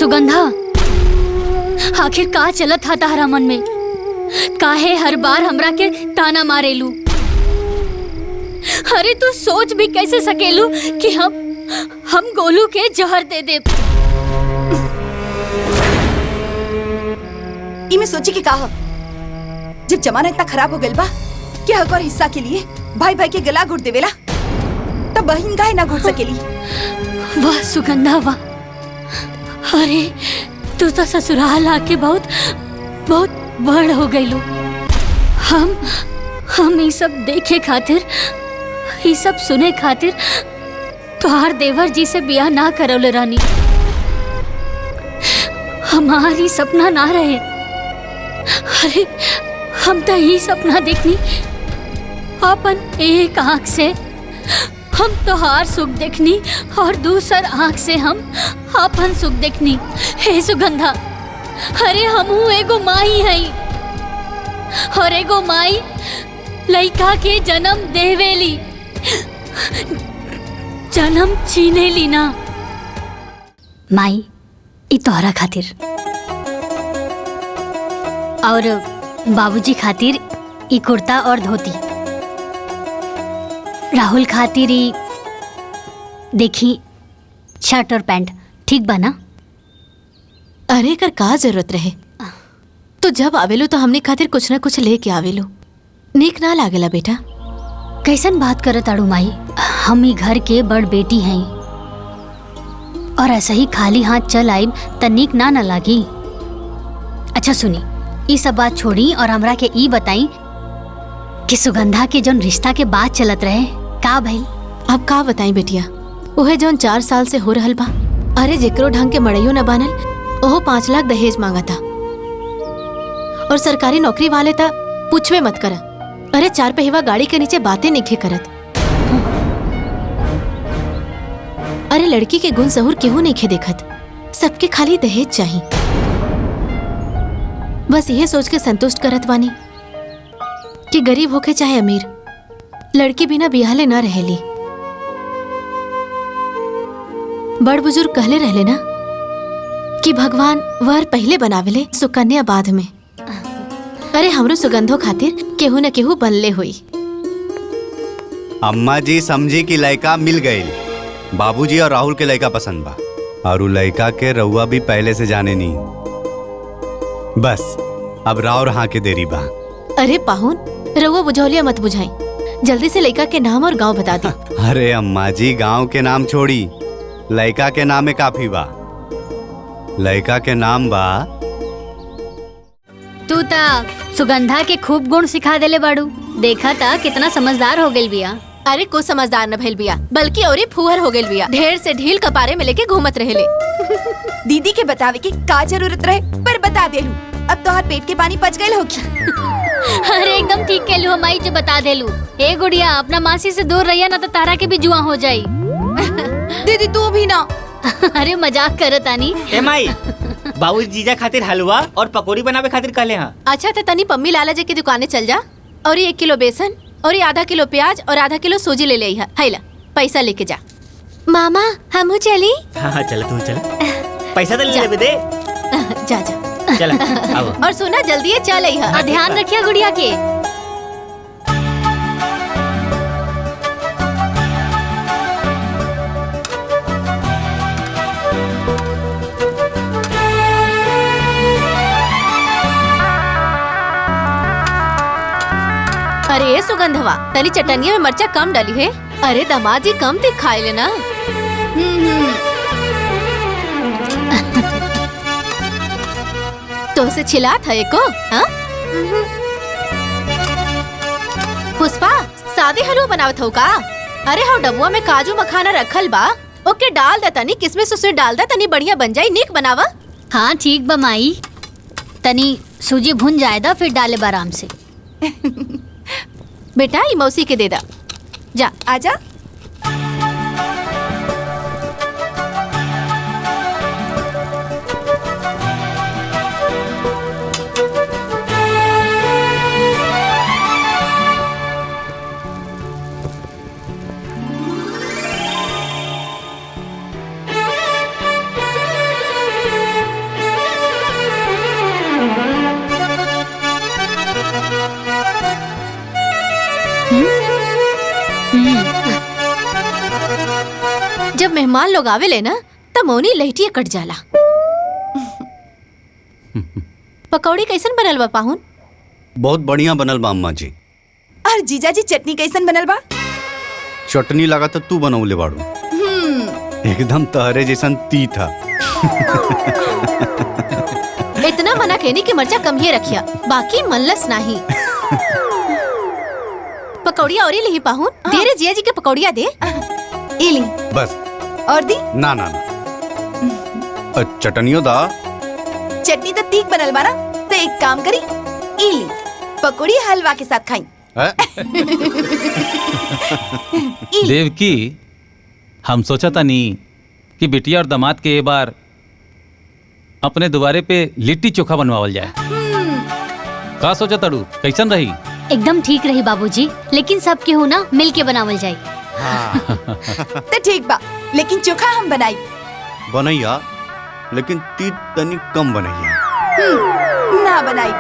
सुगंधा, आखिर का चलत था तारा मन में? काहे हर बार हमरा के ताना मारेलू? अरे तू सोच भी कैसे सकेलू कि हम गोलू के जहर दे दे? इमे सोची कि कहा जब जमाना इतना खराब हो गइल बा कि हक और हिस्सा के लिए भाई भाई के गला घुट देवेला, तब बहन काहे ना घुट सकेली? वाह सुगंधा वाह! अरे तू तो ससुराल आके बहुत बहुत बड़ हो गईलू। हम ये सब देखे खातिर, ये सब सुने खातिर तोहार देवर जी से ब्याह ना करौले रानी। हमारी सपना ना रहे। अरे हम तो यही सपना देखनी अपन एक आँख से हम तोहार सुख देखनी और दूसर आँख से हम अपन सुख देखनी। हे सुगंधा, अरे हमहू एगो माई हई और एगो माई लइका के जन्म देवेली, जन्म छीनेली ना। माई ई तोहरा खातिर और बाबूजी खातिर ई कुर्ता और धोती, राहुल खातिर ई देखी शर्ट और पैंट, ठीक बना? अरे कर का जरूरत रहे? तो जब आवेलो तो हमने खातिर कुछ न कुछ लेके आवेलो, नीक ना लागेला बेटा? कैसन बात करत आड़ू माई? हम ही घर के बड़ बेटी हैं और ऐसा ही खाली हाथ चल आइब त नीक ना न लागी। अच्छा सुनी, ई सब बात छोड़ी और हमरा के ई बताई कि सुगंधा के जौन रिश्ता के बात चलत रहे का भइल? अब का बताई बेटिया, ओहे जौन 4 साल से हो रहल बा। अरे जेकरो ढंग के मड़ैयो न बनल ओहो 5 लाख दहेज मांगा था और सरकारी नौकरी वाले था पूछवे मत करा। अरे 4 पहिवा गाड़ी के नीचे बातें नहीं करत। अरे लड़की के गुण सहूर केहू नहीं देखत, सबके खाली दहेज चाहिए। बस यह सोच के संतुष्ट करत वानी कि गरीब होके चाहे अमीर, लड़की बिना बिहाले ना रहेली। बड़ बुजुर्ग कहले रहले ना कि भगवान वर पहले बनावेले सुकन्या बाद में। अरे हमरो सुगंधो खातिर केहू न केहू बनले हुई। अम्मा जी समझी कि लड़का मिल गई, बाबूजी और राहुल के लड़का पसंद बा और उ लड़का के रउआ भी पहले से जाने नहीं। बस अब राव रहा के देरी बा। अरे पाहुन, रउआ बुझौलिया मत बुझाई, जल्दी से लड़का के नाम और गांव बता दी। अरे अम्मा जी गांव के नाम छोड़ी, लड़का के नाम में काफी बा। लड़का के नाम बा। तू ता सुगंधा के खूब गुण सिखा देले बाड़ू, देखा था कितना समझदार हो गई बिया। अरे को समझदार न भइल बिया, बल्कि औरी फुहर हो गइल बिया। ढेर से ढील कपारे में लेके घूमत रहेले। दीदी के बतावे की का जरूरत रहे, पर बता देलू। अब तो हर पेट के पानी पच गए होगी। अरे एकदम ठीक कहलू माई जो बता देलू। ए गुड़िया, अपना मासी से दूर रहिया ना तो तारा के भी जुआ हो जाई। दीदी तू भी ना। अरे मजाक करत आनी। ए माई, बाबू जीजा खातिर हलवा और पकौड़ी बनावे खातिर कहले हां। अच्छा तो तनी पम्मी लाला जी की दुकाने चल जा और 1 किलो बेसन और आधा किलो प्याज और आधा किलो सूजी ले ले। हैला पैसा लेके जा। मामा हमहू चली? हाँ चल तू चल, पैसा तो ले ले दे। जा जा चल आओ। और सुना जल्दी चल आई। ध्यान रखिया गुड़िया के। अरे सुगंधवा, तनी चटनिया में मर्चा कम डाली है। अरे दामाद जी कम तीख खाए लेना। तो से छिला था एको? हाँ? पुष्पा सादे हलवा बनावत हो का? अरे हाँ डबुआ में काजू मखाना रखल बा, ओके डाल दे, तनी किसमिस उसमें डाल दे, तनी बढ़िया बन जाई। नीक बनावा। हाँ ठीक बा माई, तनी सूजी भुन जाएदा फिर डाले आराम से। बेटा ये मौसी के दे दा। जा आजा। जब मेहमान लोग आवेले ना तब मौनी लहटिया कट जाला। पकौड़ी कैसन बनल बा पाहुन? बहुत बढ़िया बनल बा अम्मा जी। और जीजा जी चटनी कैसन बनल बा? चटनी लगा तो तू बनौले बाड़ू, एकदम तहरे जैसन तीता। इतना मना कहनी कि मर्चा कम ही रखिया, बाकी मनलस नहीं। पकौड़िया और ही पाहुन, दे रे जिया जी के पकौड़िया दे। इली बस और दी। ना ना ना चटनियों दा। चटनी तो तीख बनल बा ना, तो एक काम करी, इली पकौड़ी हलवा के साथ खाई। देवकी, हम सोचा था नहीं कि बिटिया और दामाद के ये बार अपने दोबारे पे लिट्टी चोखा बनवावल जाए। का सोचा तड़ू, कैसन रही? एकदम ठीक रही बाबूजी, लेकिन सब केहू ना मिल के बनावल जाए। तो ठीक बा, लेकिन चोखा हम बनाई। बनैया, लेकिन तीत तनी कम बनैया। ना बनाई।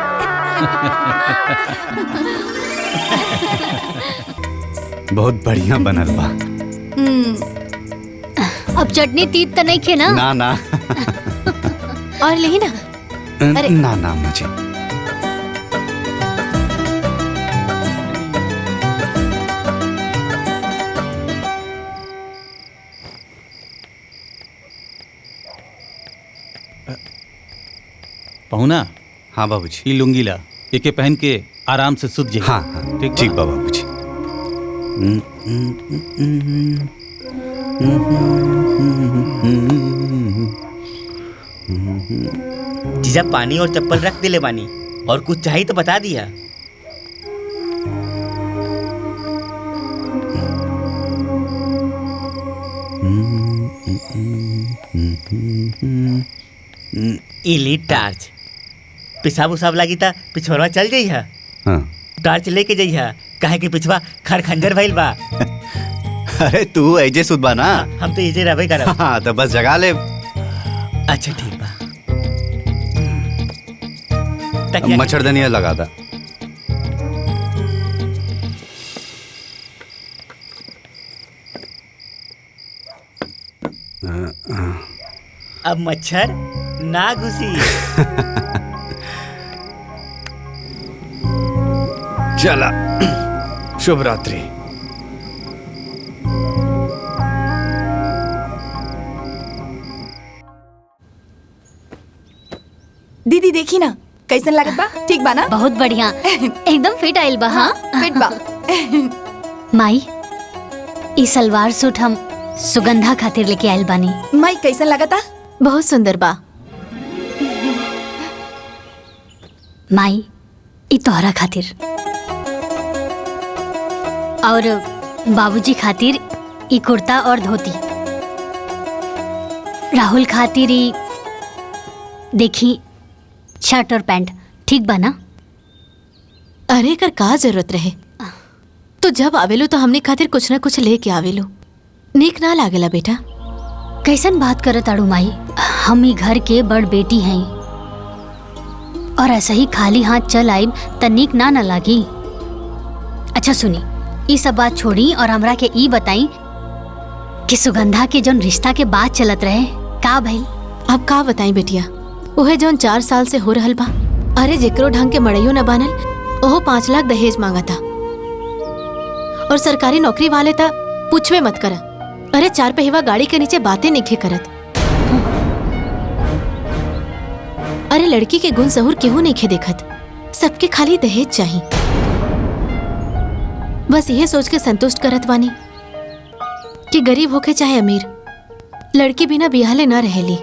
बहुत बढ़िया बनल बा। अब चटनी तीत तो नहीं खे ना? ना ना और लही ना। अरे। ना ना मुझे पहुना। हाँ बाबूजी। ई लुंगी ला, एके पहन के आराम से सुत जाइए। हाँ हाँ ठीक बा बाबूजी। जीजा पानी और चप्पल रख दिले बानी, और कुछ चाहिए तो बता दिया। इली टार्च, पिसाब उसाब लगी था पिछोरवा चल जाइए। हाँ। टार्च लेके जाइए, काहे के पिछवा खर खंजर भइल बा। अरे तू ऐजे सुत बा ना। हम तो इजे रहबे करब। हाँ तो बस जगा ले। अच्छा ठीक बा। मच्छरदानिया लगा दा। अब मच्छर ना घुसी। चला, शुभ रात्रि। दीदी देखी ना कैसन लागत बा? ठीक बा ना? बहुत बढ़िया, एकदम फिट आइल बा। हाँ फिट बा। माई, ई सलवार सूट हम सुगंधा खातिर लेके आइल बानी। माई कैसन लागता? बहुत सुंदर बा। माई, ई तोहरा खातिर और बाबूजी खातिर ई कुर्ता और धोती, राहुल खातिर ई देखी शर्ट और पैंट। ठीक बा ना? अरे कर का जरूरत रहे, तो जब आवेलो तो हमने खातिर कुछ न कुछ लेके आवेलो। नीक ना लागेला बेटा? कैसन बात करत आड़ू माई, हम ही घर के बड़ बेटी हैं, और ऐसा ही खाली हाथ चल आइब त नीक ना लागी। अच्छा सुनी, ई सब बात छोड़ी और हमरा के ई बताई कि सुगंधा के जौन रिश्ता के बात चलत रहे का भइल? अब का बताई बेटिया, ओहे जौन 4 साल से हो रहल बा। अरे जेकरो ढंग के मड़ैयो न बनल, ओहो 5 लाख दहेज मांगा था, और सरकारी नौकरी वाले था पूछवे मत करा। अरे 4 पहिवा गाड़ी के नीचे बातें नहीं करत। अरे लड़की के गुण सहूर केहू नहीं देखत, सबके खाली दहेज चाहिए। बस यह सोच के संतुष्ट करत वानी कि गरीब होके चाहे अमीर, लड़की बिना बिहाले ना रहेली।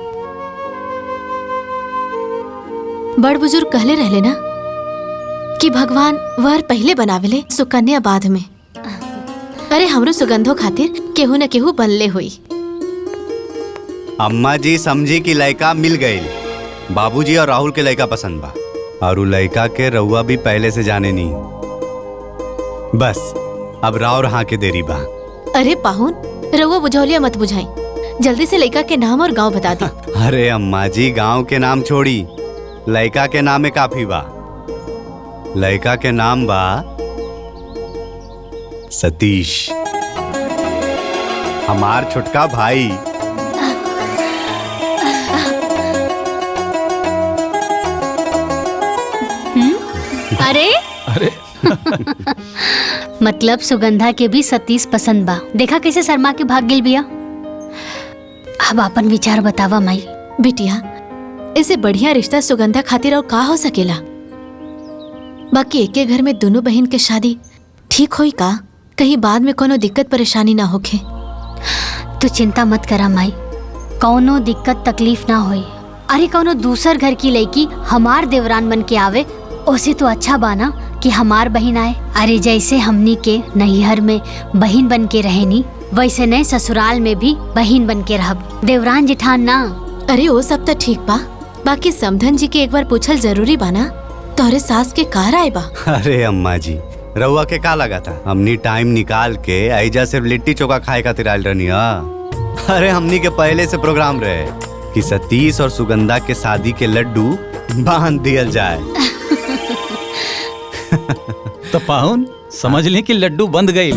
बड़ बुजुर्ग कहले रहले ना कि भगवान वर पहले बनावेले, सुकन्या बाद में। अरे हमरो सुगंधो खातिर केहू न केहू बनले हुई। अम्मा जी समझी कि लड़का मिल गई। बाबूजी और राहुल के लड़का पसंद बा, और उ लड़का के रउआ भी पहले से जाने नहीं। बस अब राव हाँ के देरी बा। अरे पाहुन, रउआ बुझौलिया मत बुझाई, जल्दी से लड़का के नाम और गांव बता दी। अरे अम्मा जी, गांव के नाम छोड़ी, लड़का के नाम में काफी बा। लड़का के नाम बा सतीश। हमार छोटका भाई। अरे अरे मतलब सुगंधा के भी सतीश पसंद बा। देखा कैसे शर्मा के भाग गिल बिया। अब अपन विचार बतावा माई। बिटिया इसे बढ़िया रिश्ता सुगंधा खातिर और का हो सकेला। बाकी एके घर में दोनों बहन के शादी ठीक होई का? कहीं बाद में कोनो दिक्कत परेशानी ना होखे। तू चिंता मत करा माई, कौनो दिक्कत तकलीफ ना होई। अरे कौनो दूसर घर की लड़की हमार देवरान बन के आवे उसे तो अच्छा बाना कि हमार बहन आए। अरे जैसे हमनी के नैहर में बहन बन के रहेनी वैसे नए ससुराल में भी बहन बन के रहब, देवरान जेठान ना। अरे वो सब तो ठीक बा, बाकी समधन जी के एक बार पूछल जरूरी बा ना। तोहरे सास के कार आए बा। अरे अम्मा जी, रउआ के का लगा था हमनी टाइम निकाल के ऐजा सिर्फ लिट्टी चोखा खाए खातिर आयल रहनी। अरे हमनी के पहले से प्रोग्राम रहे कि सतीश और सुगंधा के शादी के लड्डू बांध दियल जाए। तो पाहुन समझ ली कि लड्डू बंद गई।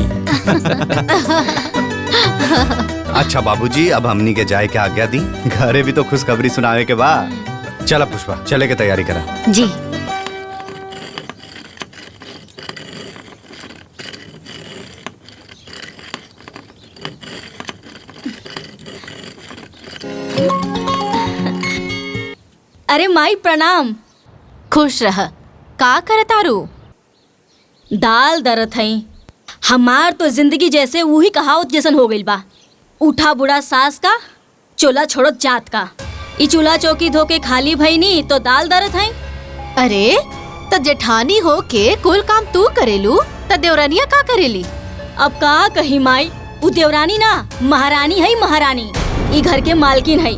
अच्छा बाबूजी, अब हमनी के जाए के आज्ञा दी। घरे भी तो खुशखबरी सुनावे के बाद। चला पुष्पा, चले के तैयारी करा। जी अरे माई प्रणाम। खुश रह। का करतारू? दाल दरत हई। हमार तो जिंदगी जैसे वही कहावत जैसन हो गइल बा, उठा बुढ़ा सास का चूल्हा छोड़ो जात का। ई चूल्हा चौकी धो के खाली भईनी तो दाल दरत हई। अरे तो जेठानी हो के कुल काम तू करेलू तो देवरानिया का करेली? अब का कही माई, उ देवरानी ना महारानी हई, महारानी। ई घर के मालकिन हई।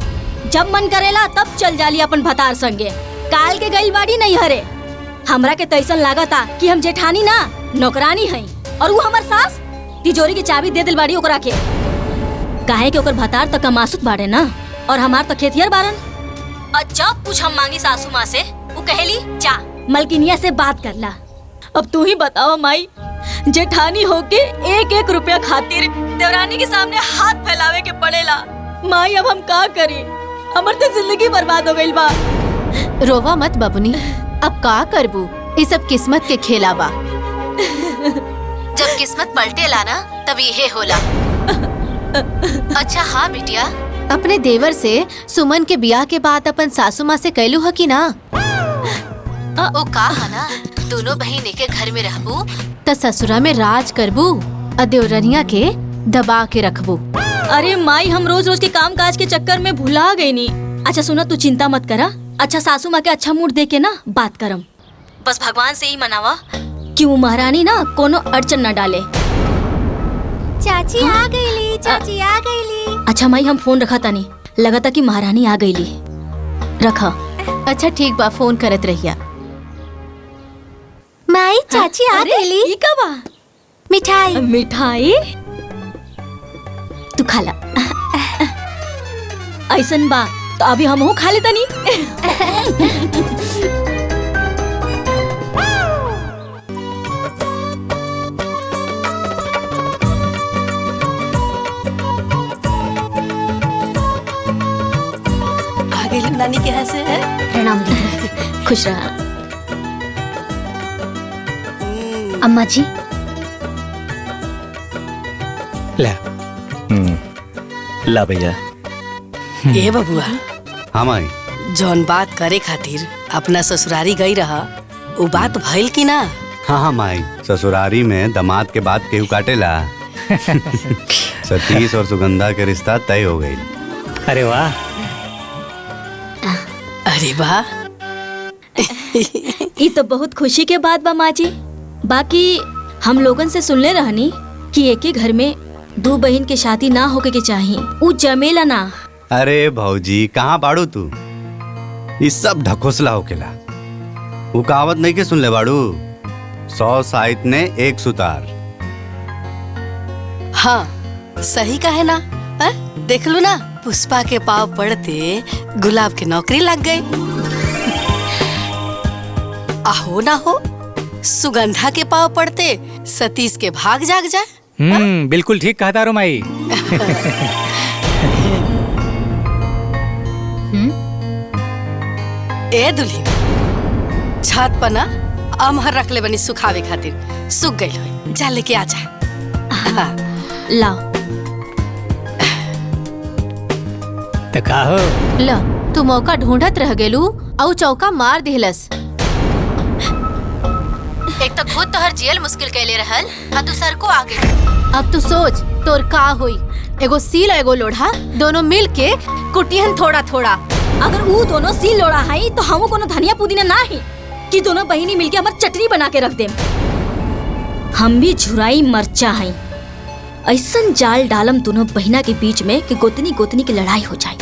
जब मन करेला तब चल जाली अपन भतार संगे। काल के गइल बाड़ी नहीं हरे। हमरा के तैसन लागता कि हम जेठानी ना नौकरानी हई और वो हमार सास तिजोरी की चाबी दे दिल बाड़ी ओकरा के। काहे के ओकर भतार तो कमासुत बाड़े ना और हमार तो खेतियर बारन। और जब कुछ हम मांगी सासू माँ से वो कहेली जा मलकिनिया से बात कर ला। अब तू ही बताओ माई, जेठानी होके एक एक रुपया खातिर देवरानी के सामने हाथ फैलावे के पड़ेला। माई अब हम का करी, हमर तो जिंदगी बर्बाद हो गइल बा। रोवा मत बबुनी, अब का करबू? ये सब किस्मत के खेला बा। जब किस्मत पलटेला ना तब ये होला। अच्छा हाँ बिटिया, अपने देवर से सुमन के बियाह के बाद अपन सासू माँ से कहलू है कि ना? वो का है ना, दोनों बहन एक घर में रहबू त ससुरा में राज करबू और देवरनिया के दबा के रखबू। अरे माई, हम रोज रोज के काम काज के चक्कर में भुला गई नी। अच्छा सुना, तू चिंता मत करा। अच्छा सासू माँ के अच्छा मूड दे के ना बात करम। बस भगवान से ही मनावा कि वो महारानी ना कोनो अड़चन न डाले। चाची आ गईली, चाची आ गईली। अच्छा माई, हम फोन रखा तानी, लगा था कि महारानी आ गईली। रखा। अच्छा ठीक बा, फोन करत रहिया। माई चाची आ गईली। ई का बा? मिठाई। मिठाई तू खाला। ऐसन बा तो अभी हमहू खा लेता नी। आ गई नानी के यहाँ से। प्रणाम दीदी। खुश रहा। अम्मा जी ला ला भैया। ए बबुआ, हाँ माई। जौन बात करे खातिर अपना ससुरारी गई रहा वो बात भइल की ना? हाँ हाँ माई, ससुरारी में दामाद के बाद केहू काटेला। सतीश और सुगंधा के रिश्ता तय हो गई। अरे वाह। अरे वाह, ये तो बहुत खुशी के बात बा माँ जी। बाकी हम लोगन से सुनले रहनी कि एक ही घर में दो बहन के शादी ना होके के चाहिए, उ जमेला ना। अरे भौजी, कहाँ बाड़ू तू? इस सब ढकोसला होकेला। वो कहावत नहीं के सुन ले बाड़ू, 100 साइत ने एक सुतार। हाँ सही कहे ना। देख लो ना, पुष्पा के पाव पड़ते गुलाब की नौकरी लग गई। आहो ना हो, सुगंधा के पाव पड़ते सतीश के भाग जाग जाए। बिल्कुल ठीक कहा तारो माई। ए दुल्ही, छत पर ना अमहर रख ले बनी सुखावे खातिर, सूख गई हो, जा लेके आ जा। लाओ तो का हो? ला तू मौका ढूंढत रह गेलू और चौका मार दिहलस। एक तो खुद तोहर जियल मुश्किल कैले रहल आ दूसर को आगे। अब तू सोच तोर का होई। एगो सील एगो लोढ़ा दोनों मिल के कुटियन थोड़ा थोड़ा। अगर वो दोनों सील लोड़ा है तो हम कोनो धनिया पुदीना ना है कि दोनों बहिनी मिलके हमार चटनी बना के रख दे। हम भी झुराई मरचा है, ऐसन जाल डालम दोनों बहिना के बीच में कि गोतनी गोतनी की लड़ाई हो जाए।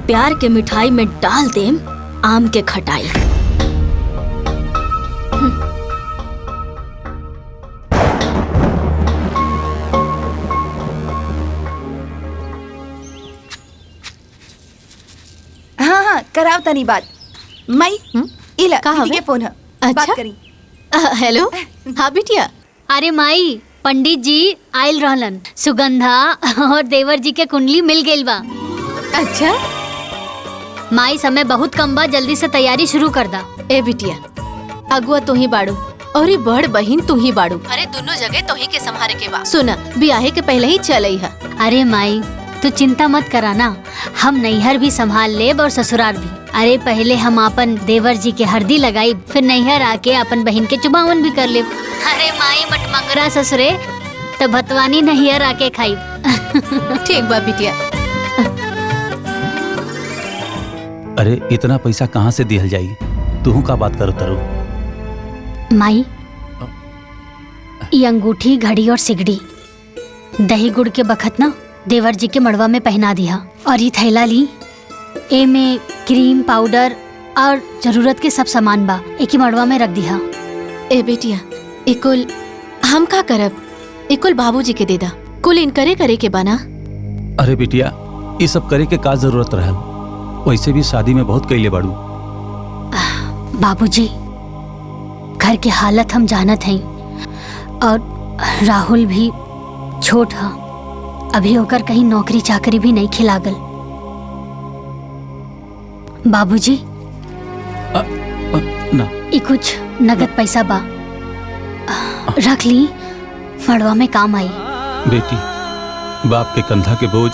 प्यार के मिठाई में डाल देम आम के खटाई। हाँ हाँ कराव तनी बात। मई इला का दीदी हवे? के फोन है। अच्छा? बात करी। हेलो हाँ बिटिया। अरे माई, पंडित जी आयल रहलन, सुगंधा और देवर जी के कुंडली मिल गइल बा। अच्छा माई समय बहुत कम बा, जल्दी से तैयारी शुरू कर दा। ए बिटिया, अगुआ तू ही बाड़ू और ये बड़ बहिन तू ही बाड़ू। अरे दोनों जगह तो ही के संभारे के बा। सुना बियाहे के पहले ही चलई है। अरे माई तू चिंता मत कराना, हम नैहर भी संभाल लेब और ससुराल भी। अरे पहले हम अपन देवर जी के हरदी लगाई, फिर नैहर आके अपन बहन के चुमावन भी कर लेब। अरे माई मटमंगरा ससुरे तो भतवानी नैहर आके खाई। ठीक बा बिटिया। अरे इतना पैसा कहाँ से दिहल जाई? तू का बात करो तरू? माई ये अंगूठी, घड़ी और सिगड़ी दही गुड़ के बखत ना देवर जी के मड़वा में पहना दिया। और ये थैला ली, ए में क्रीम पाउडर और जरूरत के सब सामान बा, एक ही मड़वा में रख दिया। ए बेटिया, इकुल हम का करब? इकुल बाबूजी के दे दा, कुल इनकरे करे के बना। अरे बिटिया, ये सब करे के का जरूरत रहल? वैसे भी शादी में बहुत कैले बाड़ू। बाबूजी घर की हालत हम जानत हैं, और राहुल भी छोट है, अभी होकर कहीं नौकरी चाकरी भी नहीं खिलागल। बाबूजी ना ये कुछ नगद पैसा बा, रख ली, मड़वा में काम आई। बेटी, बाप के कंधा के बोझ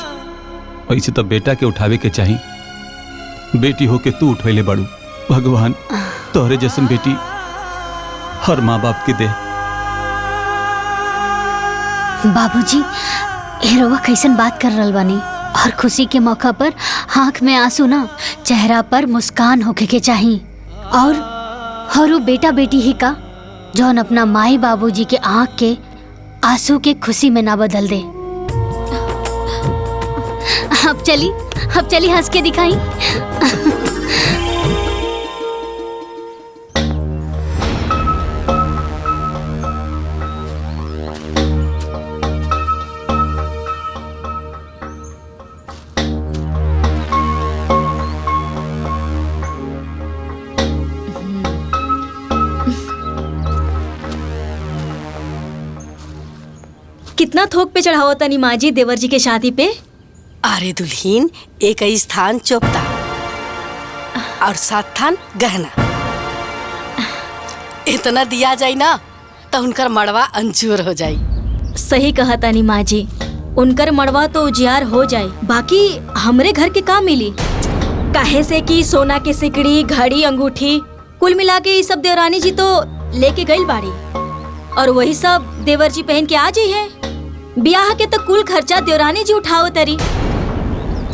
वैसे तो बेटा के उठावे के चाहिए। बेटी होके तू उठैले बाड़ू, भगवान तोहरे जैसन बेटी हर माँ बाप के दे। बाबूजी हेरोवा कैसन बात कर रहल बानी, और खुशी के मौका पर आँख में आंसू ना, चेहरा पर मुस्कान होके के चाहिए। और वो बेटा बेटी ही का जौन अपना माई बाबूजी के आँख के आंसू के खुशी में ना बदल दे। अब चली हंस के दिखाई। कितना थोक पे चढ़ाओ तनी माँ जी देवर जी के शादी पे? अरे दुल्हीन, एक ही स्थान चोपता और 7 थान गहना। इतना दिया जाई ना तो उनकर मड़वा अंजूर हो जाई। सही कहा तानी माँ जी, उनकर मड़वा तो उजियार हो जाए, बाकी हमरे घर के काम मिली। काहे से कि सोना के सिकड़ी, घड़ी, अंगूठी कुल मिला के ये सब देवरानी जी तो लेके गई बाड़ी, और वही सब देवर जी पहन के आ जाई है। ब्याह के तो कुल खर्चा देवरानी जी उठाओ तरी,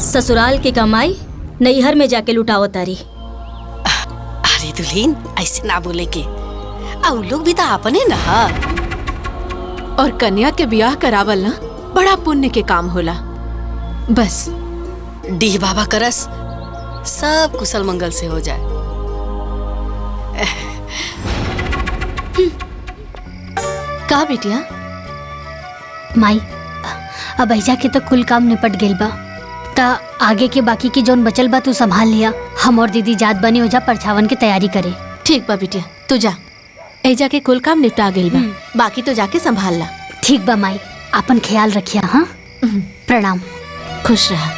ससुराल के कमाई नैहर में जाके लुटाओ तारी। अरे दुल्हीन, ऐसे ना बोले के, और लोग भी तो अपने ना। और कन्या के ब्याह करावल ना बड़ा पुण्य के काम होला। बस डीह बाबा करस सब कुशल मंगल से हो जाए। का बेटिया? माई अब ऐजा के तो कुल काम निपट गेल बा, ता आगे के बाकी के जोन बचल बा तू संभाल लिया। हम और दीदी जात बनी हो जा परछावन की तैयारी करे। ठीक बा बिटिया, तू जा, ऐजा के कुल काम निपटा गेल बा, बाकी तो जाके संभाल ला। ठीक बा माई, अपन ख्याल रखिया। हाँ, प्रणाम। खुश रहा।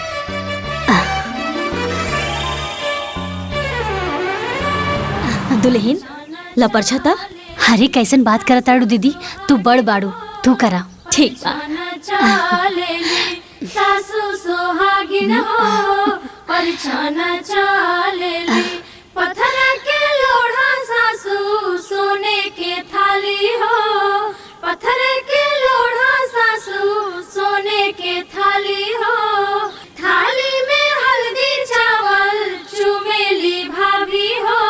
दुल्हन लपर्छा था। अरे कैसन बात करत आड़ू दीदी, तू बड़ बाड़ू, तू करा। ठीक बा। सासू सोहागिन हो परिछाना चालेली, पत्थर के लोढ़ा सासू सोने के थाली हो, पत्थर के लोढ़ा सासू सोने के थाली हो, थाली में हल्दी चावल चुमेली भाभी हो,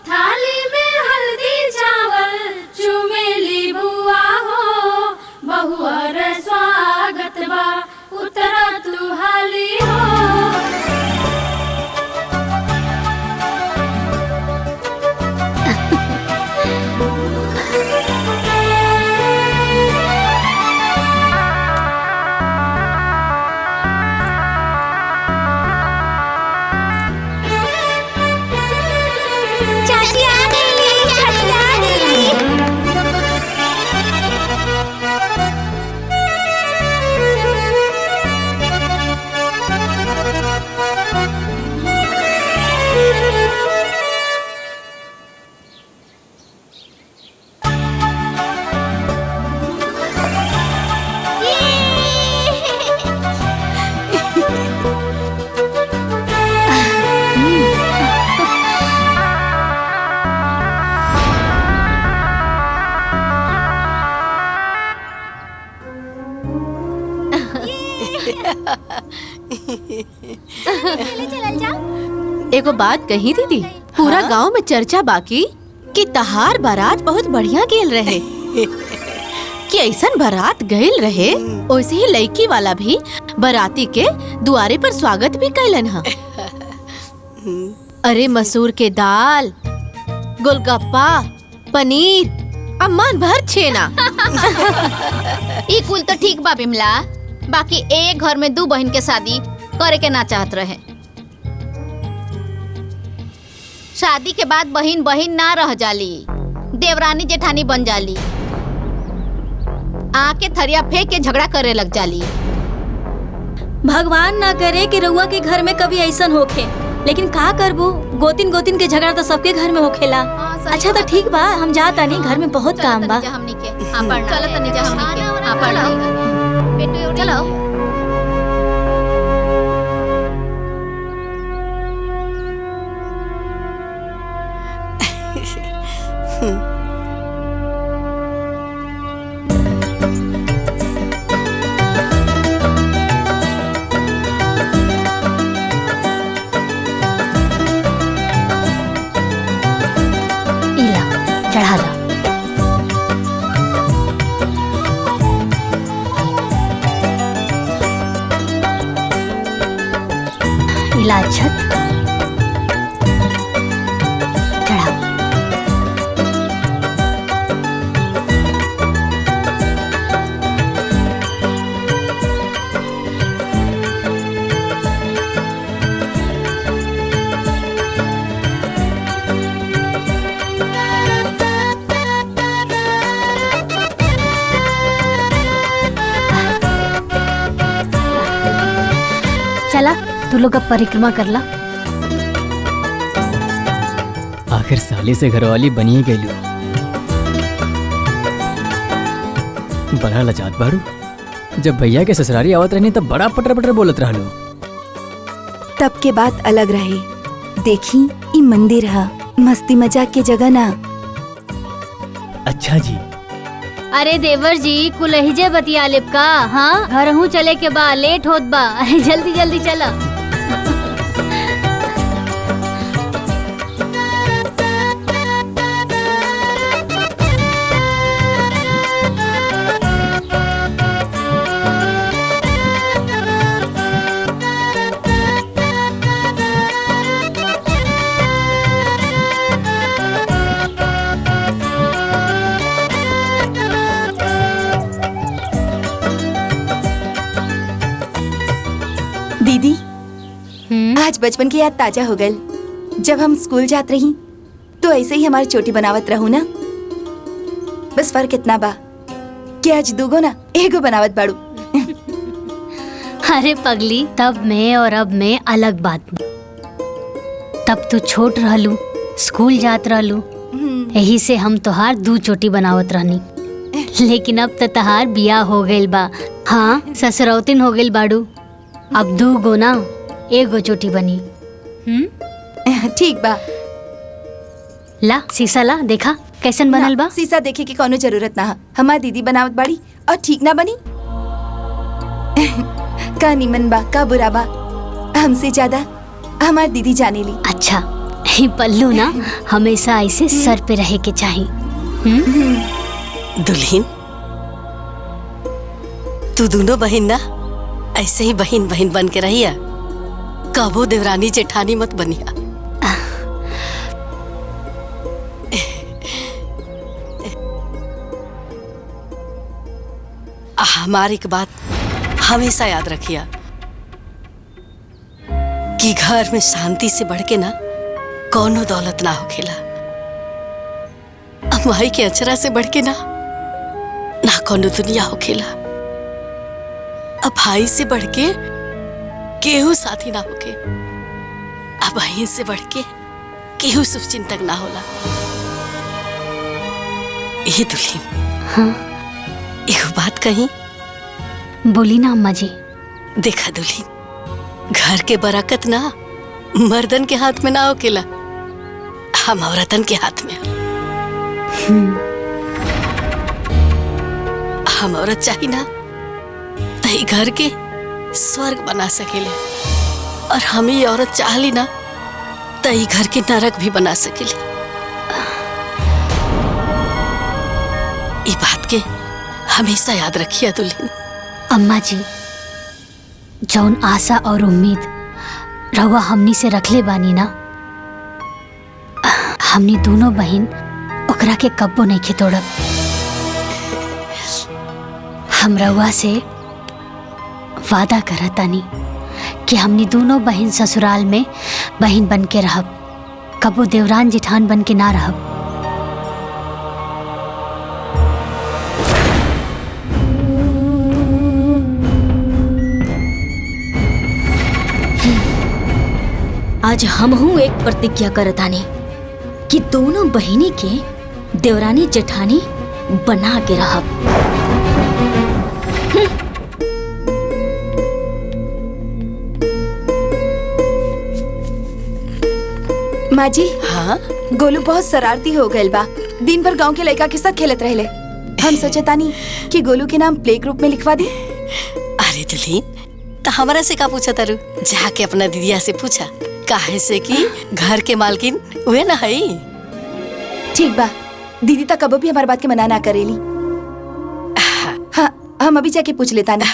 थाली में हल्दी चावल चुमेली बुआ हो, बहुअर स्वागत बा उतरा तू हाली हो। एगो बात कही दीदी, पूरा गांव में चर्चा बाकी कि तहार बारात बहुत बढ़िया गेल रहे। कि ऐसन बारात गईल रहे, वैसे ही लड़की वाला भी बाराती के दुआरे पर स्वागत भी कैलन हा। अरे मसूर के दाल, गोलगप्पा, पनीर, अब मन भर छेना। ई कुल तो ठीक बा बिमला, बाकी एक घर में दो बहन के शादी करे के ना चाहत रहे। शादी के बाद बहन बहन ना रह जाली, देवरानी जेठानी बन जाली, आके थरिया फेंक के झगड़ा करे लग जाली। भगवान ना करे कि रउआ के घर में कभी ऐसन होखे, लेकिन का करबू, गोतिन गोतिन के झगड़ा तो सबके घर में होखेला। अच्छा तो ठीक बा, हम जात आनी, घर में बहुत काम बा। हमनी के चलो तनी जा हमनी के हां पढ़ बेटू चलो। इला चढ़ा दा। इला छत चढ़ा। चला तू लोग अब परिक्रमा कर ला। आखिर साली से घरवाली बनी गई। बड़ा लजात बाड़ू, जब भैया के ससुरारी आवत रहनी तब बड़ा पटर पटर बोलत रहलो। तब के बात अलग रहे। देखी ई मंदिर है, मस्ती मजाक के जगह ना। अच्छा जी। अरे देवर जी कुलहिजे बतिया लेब का। हाँ घर हूँ चले के बा, लेट होत बा। अरे जल्दी जल्दी चला। दीदी आज बचपन की याद ताजा हो गई। जब हम स्कूल जात रही तो ऐसे ही हमारी चोटी बनावत रहू ना। बस फर्क इतना बा कि आज दूगो ना एगो बनावत बाड़ू। अरे पगली, तब में और अब में अलग बात। तब तू छोट रहलू, स्कूल जात रहलू, यही से हम तोहार 2 चोटी बनावत रहनी। लेकिन अब तो तहार बिया हो गइल बा। हाँ, ससुरौतिन हो गइल बाड़ू। अब 2 गो ना, 1 गो चोटी बनी। ठीक बा। ला शीशा ला, देखा कैसन बनल बा। शीशा देखे की कोनो जरूरत ना है। हमार दीदी बनावत बाड़ी और ठीक ना बनी। का निमन बा का बुरा बा, हमसे ज्यादा हमार दीदी जाने ली। अच्छा, ये पल्लू ना हमेशा ऐसे सर पे रहे के चाहिए। दुल्हन, तू दोनों बहन ना ऐसे ही बहन बहन बन के रहिया, कबो देवरानी जेठानी मत बनिया। हमारी एक बात हमेशा याद रखिया कि घर में शांति से बढ़ के ना कौनो दौलत ना होखेला। माई के अचरा से बढ़ के ना कौनो दुनिया होखेला। अब भाई से बढ़ के केहू साथी ना होके, अब बहन से बढ़ के केहू शुभचिंतक ना होला। ये दुल्हन, हाँ एक बात कही, बोली ना अम्मा जी। देखा दुल्हन, घर के बरकत ना मर्दन के हाथ में ना होकेला, हम औरतन के हाथ में। हम औरत चाहिए ना तही घर के स्वर्ग बना सकेले, और हम ही औरत चाहली ना तही घर के नरक भी बना सकेले। ये बात के हमेशा याद रखिए दुल्हन। अम्मा जी, जौन आशा और उम्मीद रहुआ हमनी से रखले बानी ना, हमनी दोनों बहन ओकरा के कब्बो नहीं के तोड़ब। हम रहुआ से वादा करतानी कि हमनी दोनों बहन ससुराल में बहन बन के रहब, कबो देवरान जेठान बन के ना रहब। आज हमहू एक प्रतिज्ञा करतानी कि दोनों बहिनी के देवरानी जेठानी बना के रहब। माँ जी, हाँ गोलू बहुत शरारती हो गए बा। दिन भर गांव के लड़का के साथ खेलत रहले। हम सोचतानी कि गोलू के नाम प्ले ग्रुप में लिखवा दी। अरे दुल्हन, तो हमारा से का पूछा तारू? जाके अपना दीदिया से पूछा, काहे से कि घर के मालकिन हुए ना है। ठीक बा, दीदी तक कबो भी हमारी बात के मना ना करेली। हाँ, हम अभी जाके पूछ लेता ना।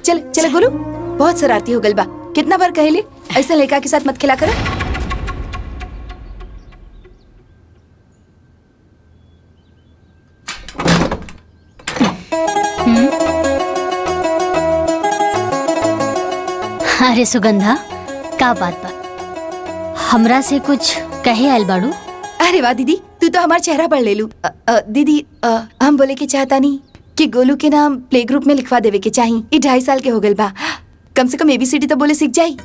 चल चल गोलू, बहुत शरारती हो गल बा। कितना बार कहेले ऐसा लड़का के साथ मत खेला करो। अरे सुगंधा, का बात बा? हमरा से कुछ कहे आयल बाड़ू? अरे वाह दीदी, तू तो हमारा चेहरा पढ़ ले लू। दीदी, हम बोले के चाहता नहीं कि गोलू के नाम प्ले ग्रुप में लिखवा देवे के चाहिए। ये 2.5 साल के हो गए बा, कम से कम ABCD तो बोले सीख जाई।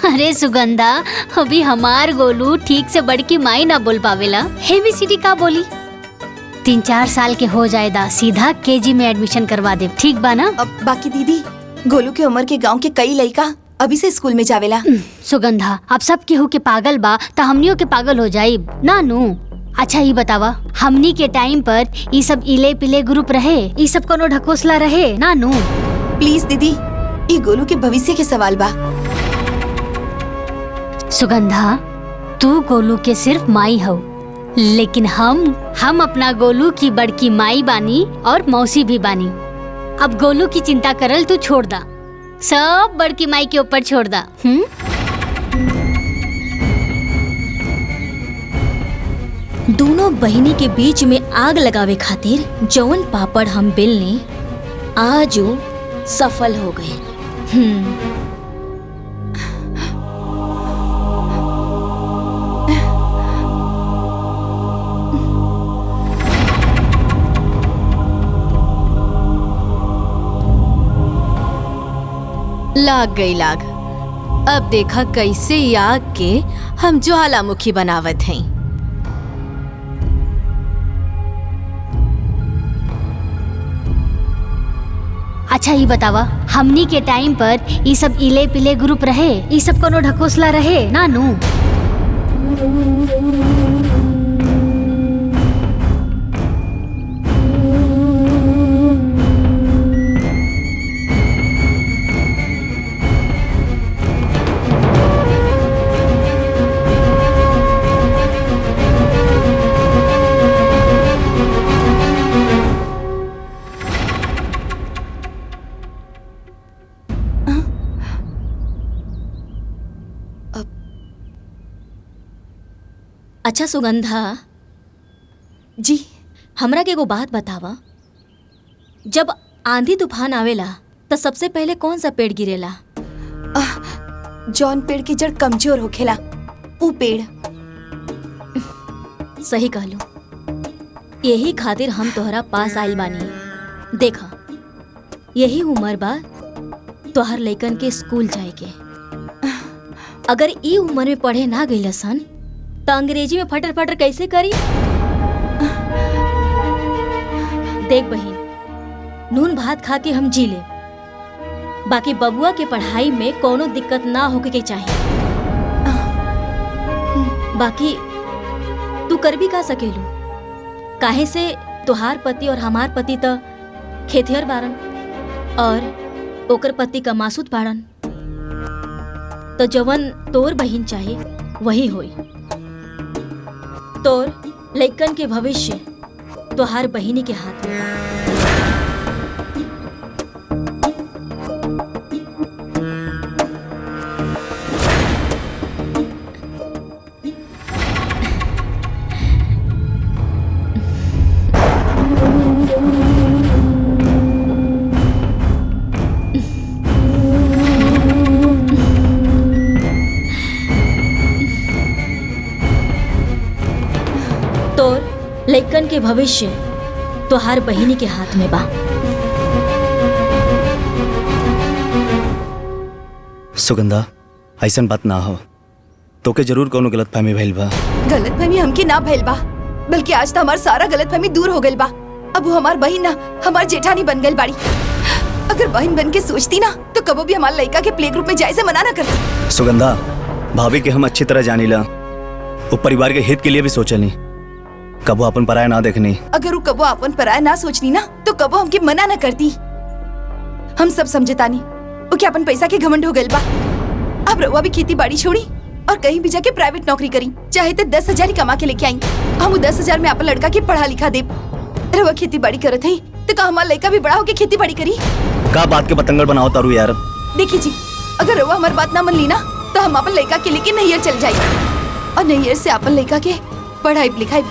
अरे सुगंधा, अभी हमार गोलू ठीक से बढ़ की माई ना बोल पावेला, ABCD का बोली? 3-4 साल के हो जाएदा, सीधा KG में एडमिशन करवा दे, ठीक बा ना? अब बाकी दीदी, गोलू के उम्र के गांव के कई लड़का अभी से स्कूल में जावेला। सुगंधा, अब सब केहू के पागल बा त हमनियों के पागल हो जाई ना नू। अच्छा ये बतावा, हमनी के टाइम पर ये सब इले पिले ग्रुप रहे, ये सब कोनो ढकोसला रहे ना नू? प्लीज दीदी, ये गोलू के भविष्य के सवाल बा। सुगंधा, तू गोलू के सिर्फ माई हो, लेकिन हम अपना गोलू की बड़की माई बानी और मौसी भी बानी। अब गोलू की चिंता करल तू छोड़ दा, सब बड़की माई के ऊपर छोड़ दा। दोनों बहिनी के बीच में आग लगावे खातिर जौन पापड़ हम बेलने, आज वो सफल हो गए। लाग गई लाग। अब देखा कैसे ई आग के हम ज्वालामुखी बनावत हैं। अच्छा ये बतावा, हमनी के टाइम पर ये सब इले पिले ग्रुप रहे, ये सब कोनो ढकोसला रहे नानू? अच्छा सुगंधा जी, हमरा के एगो बात बतावा, जब आंधी तूफान आवेला तो सबसे पहले कौन सा पेड़ गिरेला? जौन पेड़ की जड़ कमजोर होखेला ऊ पेड़। सही कहलू, यही खातिर हम तोहरा पास आइल बानी। देखा, यही उम्र बा तोहर लइकन के स्कूल जाए के। अगर ई उम्र में पढ़े ना गइल सन तो अंग्रेजी में फटर फटर कैसे करी? देख बहिन, नून भात खा के हम जी ले, बाकी बबुआ के पढ़ाई में कोनो दिक्कत ना होके के चाहिए। बाकी तू कर भी का सकेलू, काहे से तुहार पति और हमार पति तो खेतिहर बारन और ओकर पति का मासूद बारन, तो जवन तोर बहिन चाहे वही होई। तोर लइकन के भविष्य तोहार बहिनी के हाथ में बा। लइकन के भविष्य तोहार बहिनी के हाथ में बा। सुगंधा, ऐसन बात ना हो, तोके जरूर कोनो गलतफहमी भइल बा। गलतफहमी हमके ना भइल बा, बल्कि आज तो हमार सारा गलतफहमी दूर हो गइल बा। अब वो हमार बहिन ना, हमार जेठानी बन गइल बाड़ी। अगर बहन बन के सोचती ना तो कबो भी हमारे लड़का के प्ले ग्रुप में जाए से मना ना करती। सुगंधा, भाभी के हम अच्छी तरह जानीला, वो परिवार के हित के लिए भी सोचनी, कबो अपन पराया ना देखनी। अगर वो कबो अपन पराया ना सोचनी ना तो कबो हमके मना ना करती। हम सब समझतानी वो क्या अपन पैसा के घमंड हो गइल बा। अब रउआ भी खेती बाड़ी छोड़ी और कहीं भी जाके प्राइवेट नौकरी करी, चाहे तो 10,000 ही कमा के लेके आई। हम वो 10,000 में अपन लड़का के पढ़ा लिखा दे। रउआ खेती बाड़ी करत है तो का हमारा लड़का भी बड़ा होके खेती बाड़ी करी? का बात के पतंगड़ बनाओ तारू यार। देखी जी, अगर रउआ हमारी बात ना मन ली ना तो हम अपन लड़का के लेके नैयर चल जाए और नैयर से अपन लड़का के पढ़ाई लिखाई।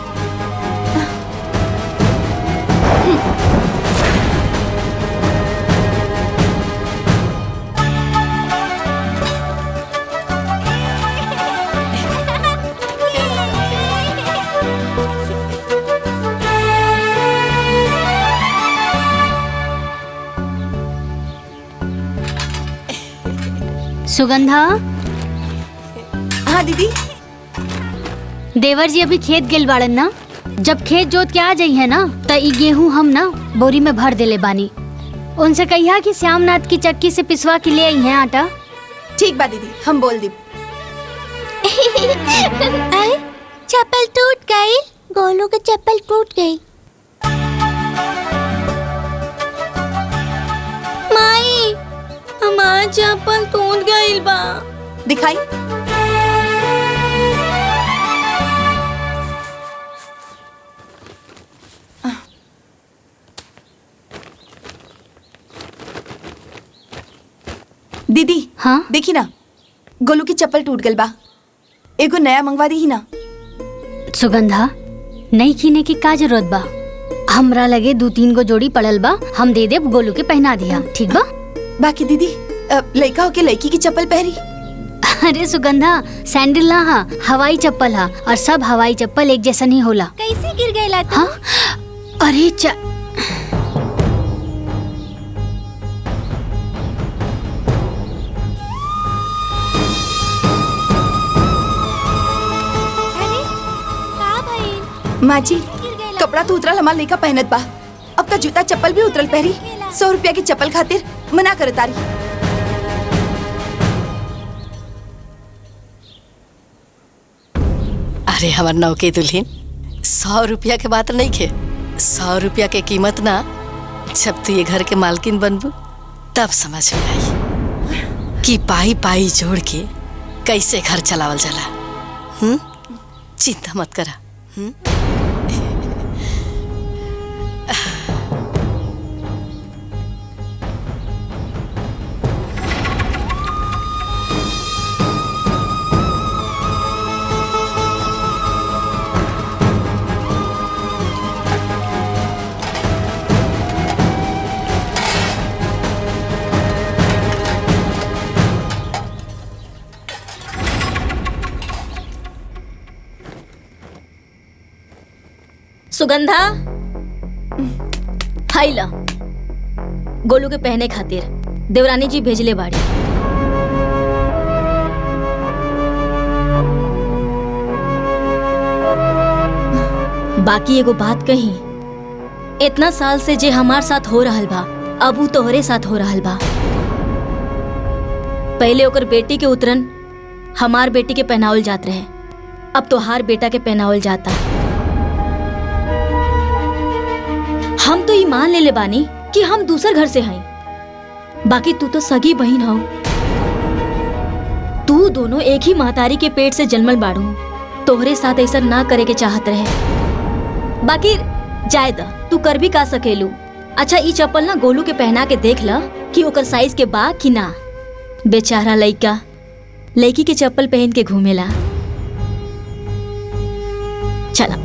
सुगंधा। हाँ दीदी। देवर जी अभी खेत गेल बाड़न ना, जब खेत जोत के आ जाई है ना तो ई गेहूं हम ना बोरी में भर देले बानी। उनसे कहिया कि श्यामनाथ की चक्की से पिसवा के ले आई है आटा। ठीक बा दीदी, हम बोल दी। चप्पल टूट गई, गोलू की चप्पल टूट गई। माई, हमार चप्पल टूट गई बा। दिखाई। दीदी, हाँ देखी ना, गोलू की चप्पल टूट गई बा। एगो नया मंगवा दी ही ना। सुगंधा, नई कीने की का जरूरत बा? हमरा लगे 2-3 गो जोड़ी पड़ल बा, हम दे देब, गोलू के पहना दिया, ठीक बा? बाकी दीदी, लड़का होके लड़की की चप्पल पहरी। अरे सुगंधा, सैंडल ना हा, हवाई चप्पल हा, और सब हवाई चप्पल एक जैसा नहीं होला। कैसे गिर गई तू? हाँ? अरे माँ जी कपड़ा तो उतरल हमार लइका पहनत बा, अब का जूता चप्पल भी उतरल पहरी। 100 रुपया की चप्पल खातिर मना करे तारी। अरे हमार नौ के दुल्हन, 100 रुपया के बात नहीं खे। 100 रुपया के कीमत ना, जब तू ये घर के मालकिन बनबू तब समझ में आई कि पाई पाई जोड़ के कैसे घर चलावल जाला। चिंता मत करा। सुगंधा, हाय ला गोलू के पहने खातिर देवरानी जी भेजले बाड़ी। बाकी एगो बात कही, इतना साल से जे हमार साथ हो रहल बा अब उ तोहरे साथ हो रहल बा। पहले ओकर बेटी के उतरन हमार बेटी के पहनावल जात रहे, अब तोहार बेटा के पहनावल जाता। हम तो ये मान ले बानी कि हम दूसर घर से हैं, बाकी तू तो सगी बहन हो। तू दोनों एक ही महतारी के पेट से जन्मल बाड़ू, तोहरे साथ ऐसा ना करे के चाहत रहे। बाकी जाए द, तू कर भी का सकेलू। अच्छा ई चप्पल ना गोलू के पहना के देख ला कि ओकर साइज के बा कि ना। बेचारा लइका लड़की के चप्पल पहन के घूमेला। चला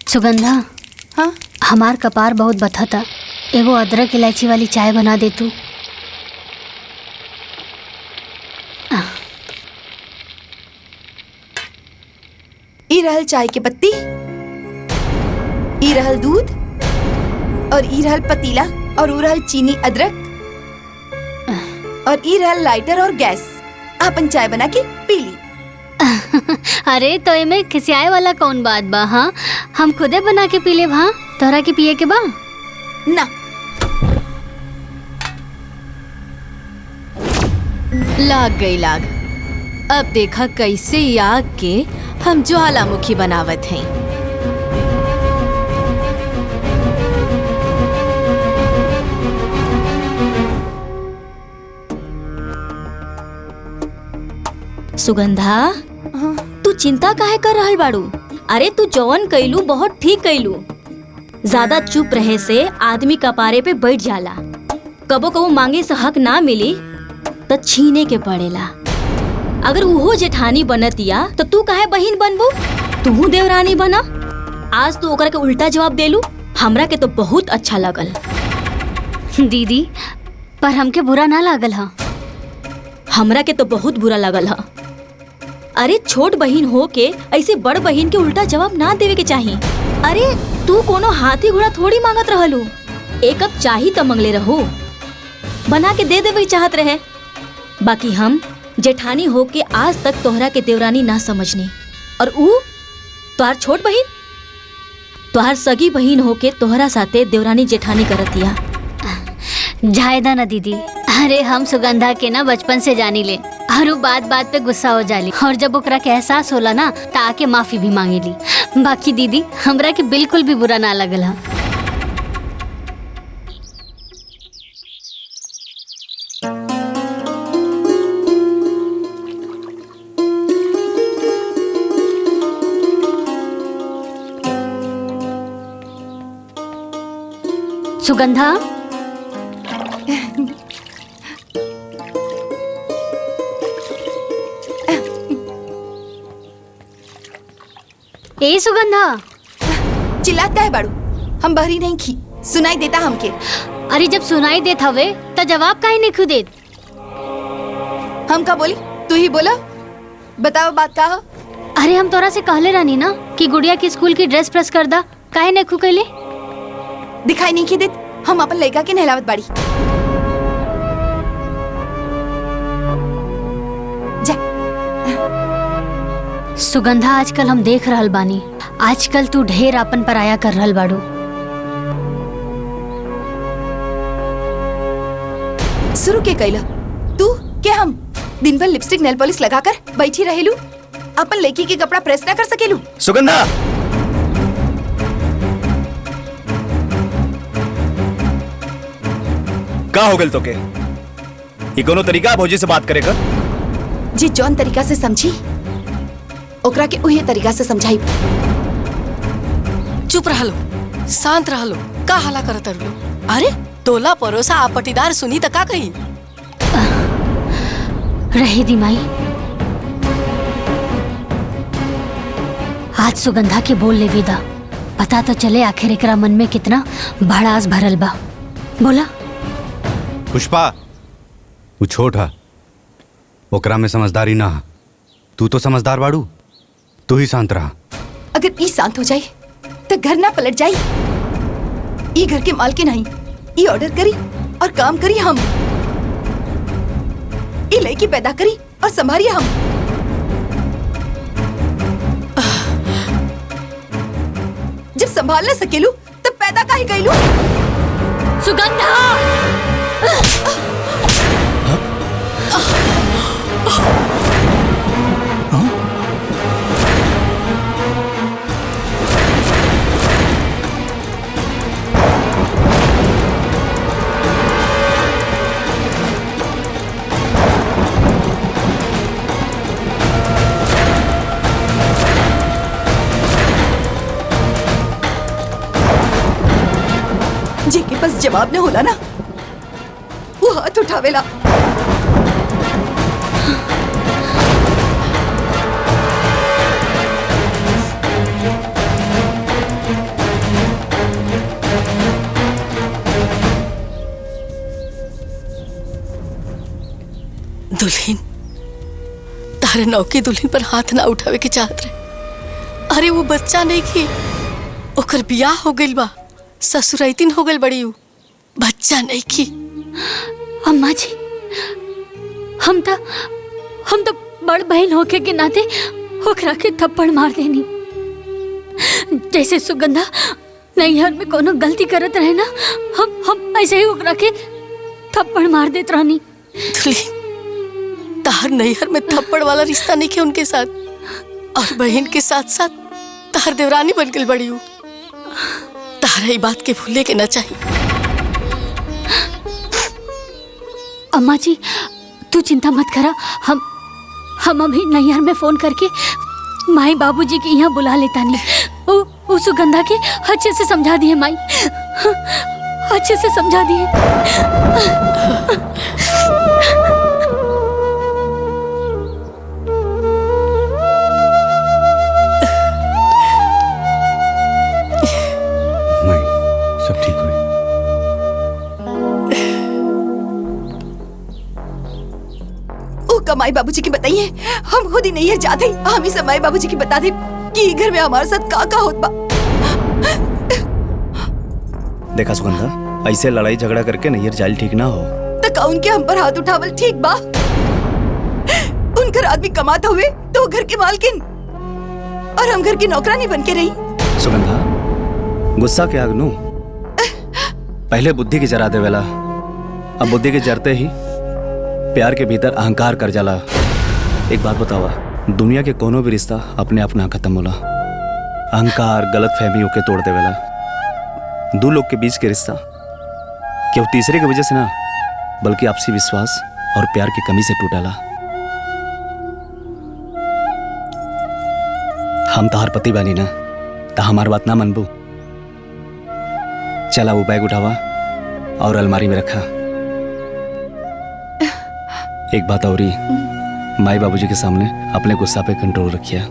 सुगंधा। हाँ हमार कपार बहुत बथता, एगो अदरक इलायची वाली चाय बना दे तू। ई रहल चाय के पत्ती, ई रहल दूध, और ई रहल पतीला, और ऊ रहल चीनी अदरक, और ई रहल लाइटर और गैस। आपन चाय बना के पी ली। अरे तो एमे खिसियाए वाला कौन बात बा? हाँ हम खुदे बना के पी ले। हाँ तोहरा के पिए के बा ना। लाग गई लाग। अब देखा कैसे ई आग के हम ज्वालामुखी बनावत हैं। सुगंधा, तू चिंता काहे कर रहल बाड़ू? अरे तू जौन कैलू बहुत ठीक कैलू। ज्यादा चुप रहे से आदमी कपारे पे बैठ जाला। कबो कबो मांगे से हक ना मिली तो छीने के पड़ेला। अगर उहो जेठानी बनतिया तो तू काहे बहिन बनबू? तू देवरानी बना। आज तू ओकरा के उल्टा जवाब देलू, हमरा के तो बहुत अच्छा लगल। दीदी पर हमके बुरा ना लागल हा। हमरा के तो बहुत बुरा लगल हा। अरे छोट बहिन हो के ऐसे बड़ बहिन के उल्टा जवाब ना देवे के चाहिए। अरे तू कोनो हाथी घोड़ा थोड़ी मांगत रहलू, एक कप चाही तो मंगले रहो, बना के दे देवे चाहत रहे। बाकी हम जेठानी हो के आज तक तोहरा के देवरानी ना समझनी, और ऊ तोहार छोट बहिन, तोहार सगी बहिन हो के तोहरा साथे देवरानी जेठानी करतिया। जायदा ना दीदी। अरे हम सुगंधा के ना बचपन से जानी ले, और वो बात बात पे गुस्सा हो जाली, और जब ओकरा के एहसास होला ना त आके माफी भी मांगेली। बाकी दीदी हमरा के बिल्कुल भी बुरा ना लगल हा। सुगंधा ए सुगंधा, चिल्लाता है बाड़ू, हम बहरी नहीं खी, सुनाई देता हमके। अरे जब सुनाई देत हवे तो जवाब काहे नहीं खुद देत? हम का बोली, तू ही बोला, बताओ बात का हो। अरे हम तोरा से कहले रहनी ना कि गुड़िया की स्कूल की ड्रेस प्रेस कर दा, काहे नहीं खु कैले? दिखाई नहीं की देत, हम अपन लड़का के नहलावत बाड़ी। सुगंधा, आजकल हम देख रहल बानी, आजकल तू ढेर अपन पराया कर रहल बाड़ू। शुरू के कैला तू के हम दिन भर लिपस्टिक नेल पॉलिश लगाकर बैठी रहेलू, अपन लड़की के कपड़ा प्रेस ना कर सकेलू? सुगंधा, का हो गल तो के? ये कोनो तरीका भौजी से बात करेगा? जी जौन तरीका से समझी ओकरा के उही तरीका से समझाई। चुप रह लो, शांत रह लो, का हला करत रहो? अरे तोला परोसा आ पटीदार सुनी त का कही? रहे दी माई, आज सुगंधा के बोल ले विदा, पता तो चले आखिर एकरा मन में कितना भड़ास भरल बा। बोला पुष्पा, वो छोट है, ओकरा में समझदारी ना है। तू तो समझदार बाड़ू, तू ही शांत रहा। अगर ई शांत हो जाए तो घर ना पलट जाए। ई घर के मालकिन नहीं, ई ऑर्डर करी और काम करी हम, ई लड़की पैदा करी और संभालिए हम। जब संभाल ना सकेलू तब पैदा काहे कैलू? सुगंधा, जेके पास जवाब न होला ना, वो हाथ उठावेला। दुल्हन, तारे नौकी दुल्हन पर हाथ ना उठावे के चाहत रहे। अरे वो बच्चा नहीं की, ओकर बियाह हो गइल बा, ससुरैतिन हो गइल बड़ी, बच्चा नहीं की। अम्मा जी, हम तो बड़ बहन होके के नाते ओकरा के थप्पड़ मार देनी। जैसे सुगंधा नैहर में कोनो गलती करत रहे ना, हम ऐसे ही ओकरा के थप्पड़ मार देत रहनी। तार नैहर में थप्पड़ वाला रिश्ता नहीं के उनके साथ, और बहन के साथ साथ तार देवरानी बन गई बड़ी हूँ। तारा ये बात के भूले के ना चाहिए। अम्मा जी, तू चिंता मत करा, हम अभी नैहर में फोन करके माई बाबूजी के यहाँ बुला लेता नहीं। वो सुगंधा के अच्छे से समझा दिए माई, अच्छे से समझा दिए। सब ठीक हुई। ओ कमाई बाबूजी की बताइए, हम खुद ही नहीं है जाते, हम ही समाई बाबूजी की बता दे कि घर में हमारे साथ का होत बा। देखा सुगंधा, ऐसे लड़ाई झगड़ा करके नैहर जाल ठीक ना हो। तक उनके हम पर हाथ उठावल ठीक बा? उनकर आदमी कमाता हुए तो घर के मालकिन, और हम घर की नौकरानी बन के रही। सुगंधा, गुस्सा के आग नु पहले बुद्धि की जरा देवेला, अब बुद्धि के जरते ही प्यार के भीतर अहंकार कर जाला। एक बात बतावा, दुनिया के कोनो भी रिश्ता अपने आप ना खत्म होला, अहंकार गलत फहमियों के तोड़ देवेला। दो लोग के बीच के रिश्ता केवल तीसरे की वजह से ना, बल्कि आपसी विश्वास और प्यार की कमी से टूटेला। हम तहार पति बानी ना, तो हमार बात ना मनबू। चला वो बैग उठावा और अलमारी में रखा। एक बात और ही, माई बाबूजी के सामने अपने गुस्सा पे कंट्रोल रखिया।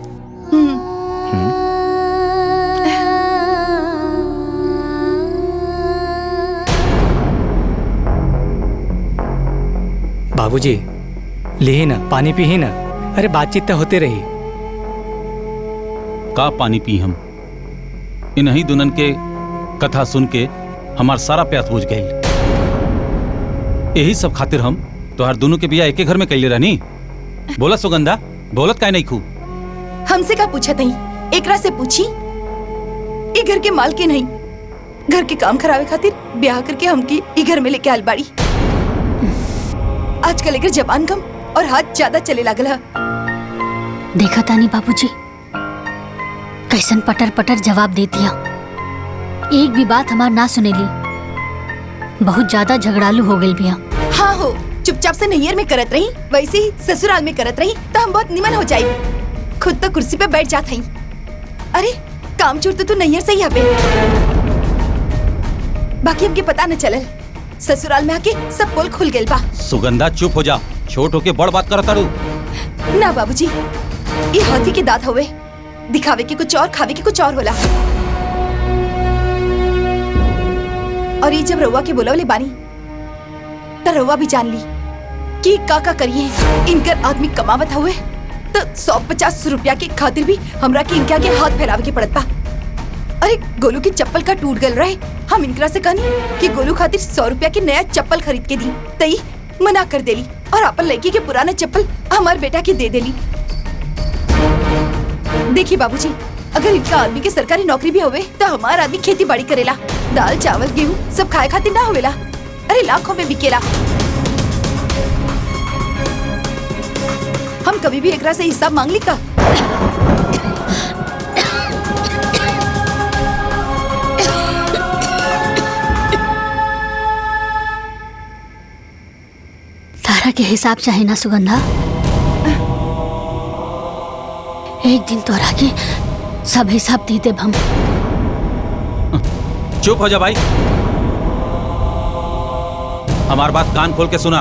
बाबूजी ली ना पानी पी ही ना। अरे बातचीत तो होते रही। का पानी पी हम? इन्हीं दुल्हन के कथा सुन के हमार सारा प्यास बुझ गई। यही सब खातिर हम तोहार दोनों के बिया एक घर में कैले रहनी। बोला सुगंधा, बोलत काहे नहीं खूब? हमसे का पूछा नहीं, एकरा से पूछी। ये घर के माल के नहीं, घर के काम खराबे खातिर ब्याह करके हमकी ई घर में लेके आल बाड़ी। आजकल एकर जबान कम और हाथ ज्यादा चले लागल है। देखा तानी बाबूजी कैसन पटर पटर जवाब दे दिया। एक भी बात हमार ना सुनेली। बहुत ज्यादा झगड़ालू हो गई बिया। हाँ हो, चुपचाप से नैयर में करत रही, वैसे ही ससुराल में करत रही तो हम बहुत निमन हो जाये। खुद तो कुर्सी पे बैठ जात हई। अरे काम चोर तो तू नैयर से ही हबे। बाकी हमके पता न चलल, ससुराल में आके सब पोल खुल गइल बा। सुगंधा चुप हो जा, छोट होके बड़ बात करत तारू। ना बाबूजी, ये हाथी के दांत होवे, दिखावे के कुछ और खावे के कुछ और होला। और ये जब रउआ के बोलवले बानी तो रउआ भी जान ली कि का करिए। इनकर आदमी कमावत हुए तो 150 रुपया के खातिर भी हमरा के इनके आगे हाथ फैलावे के पड़त बा। अरे गोलू की चप्पल का टूट गल रहे, हम इनकरा से कहनी कि गोलू खातिर 100 रुपया की नया चप्पल खरीद के दी, तई मना कर देली और अपन लड़की के पुराना चप्पल हमार बेटा के दे देली। देखिए बाबूजी, अगर इनका आदमी के सरकारी नौकरी भी होवे तो हमारा आदमी खेती बाड़ी करेला, दाल चावल गेहूं सब खाए खातिर ना होवेला। अरे लाखों में बिकेला। हम कभी भी एकरा से हिसाब मांग ली का? तारा के हिसाब चाहे ना सुगंधा, एक दिन तोरा के सब हिसाब दे देब हम। चुप हो जा भाई, हमार बात कान खोल के सुना।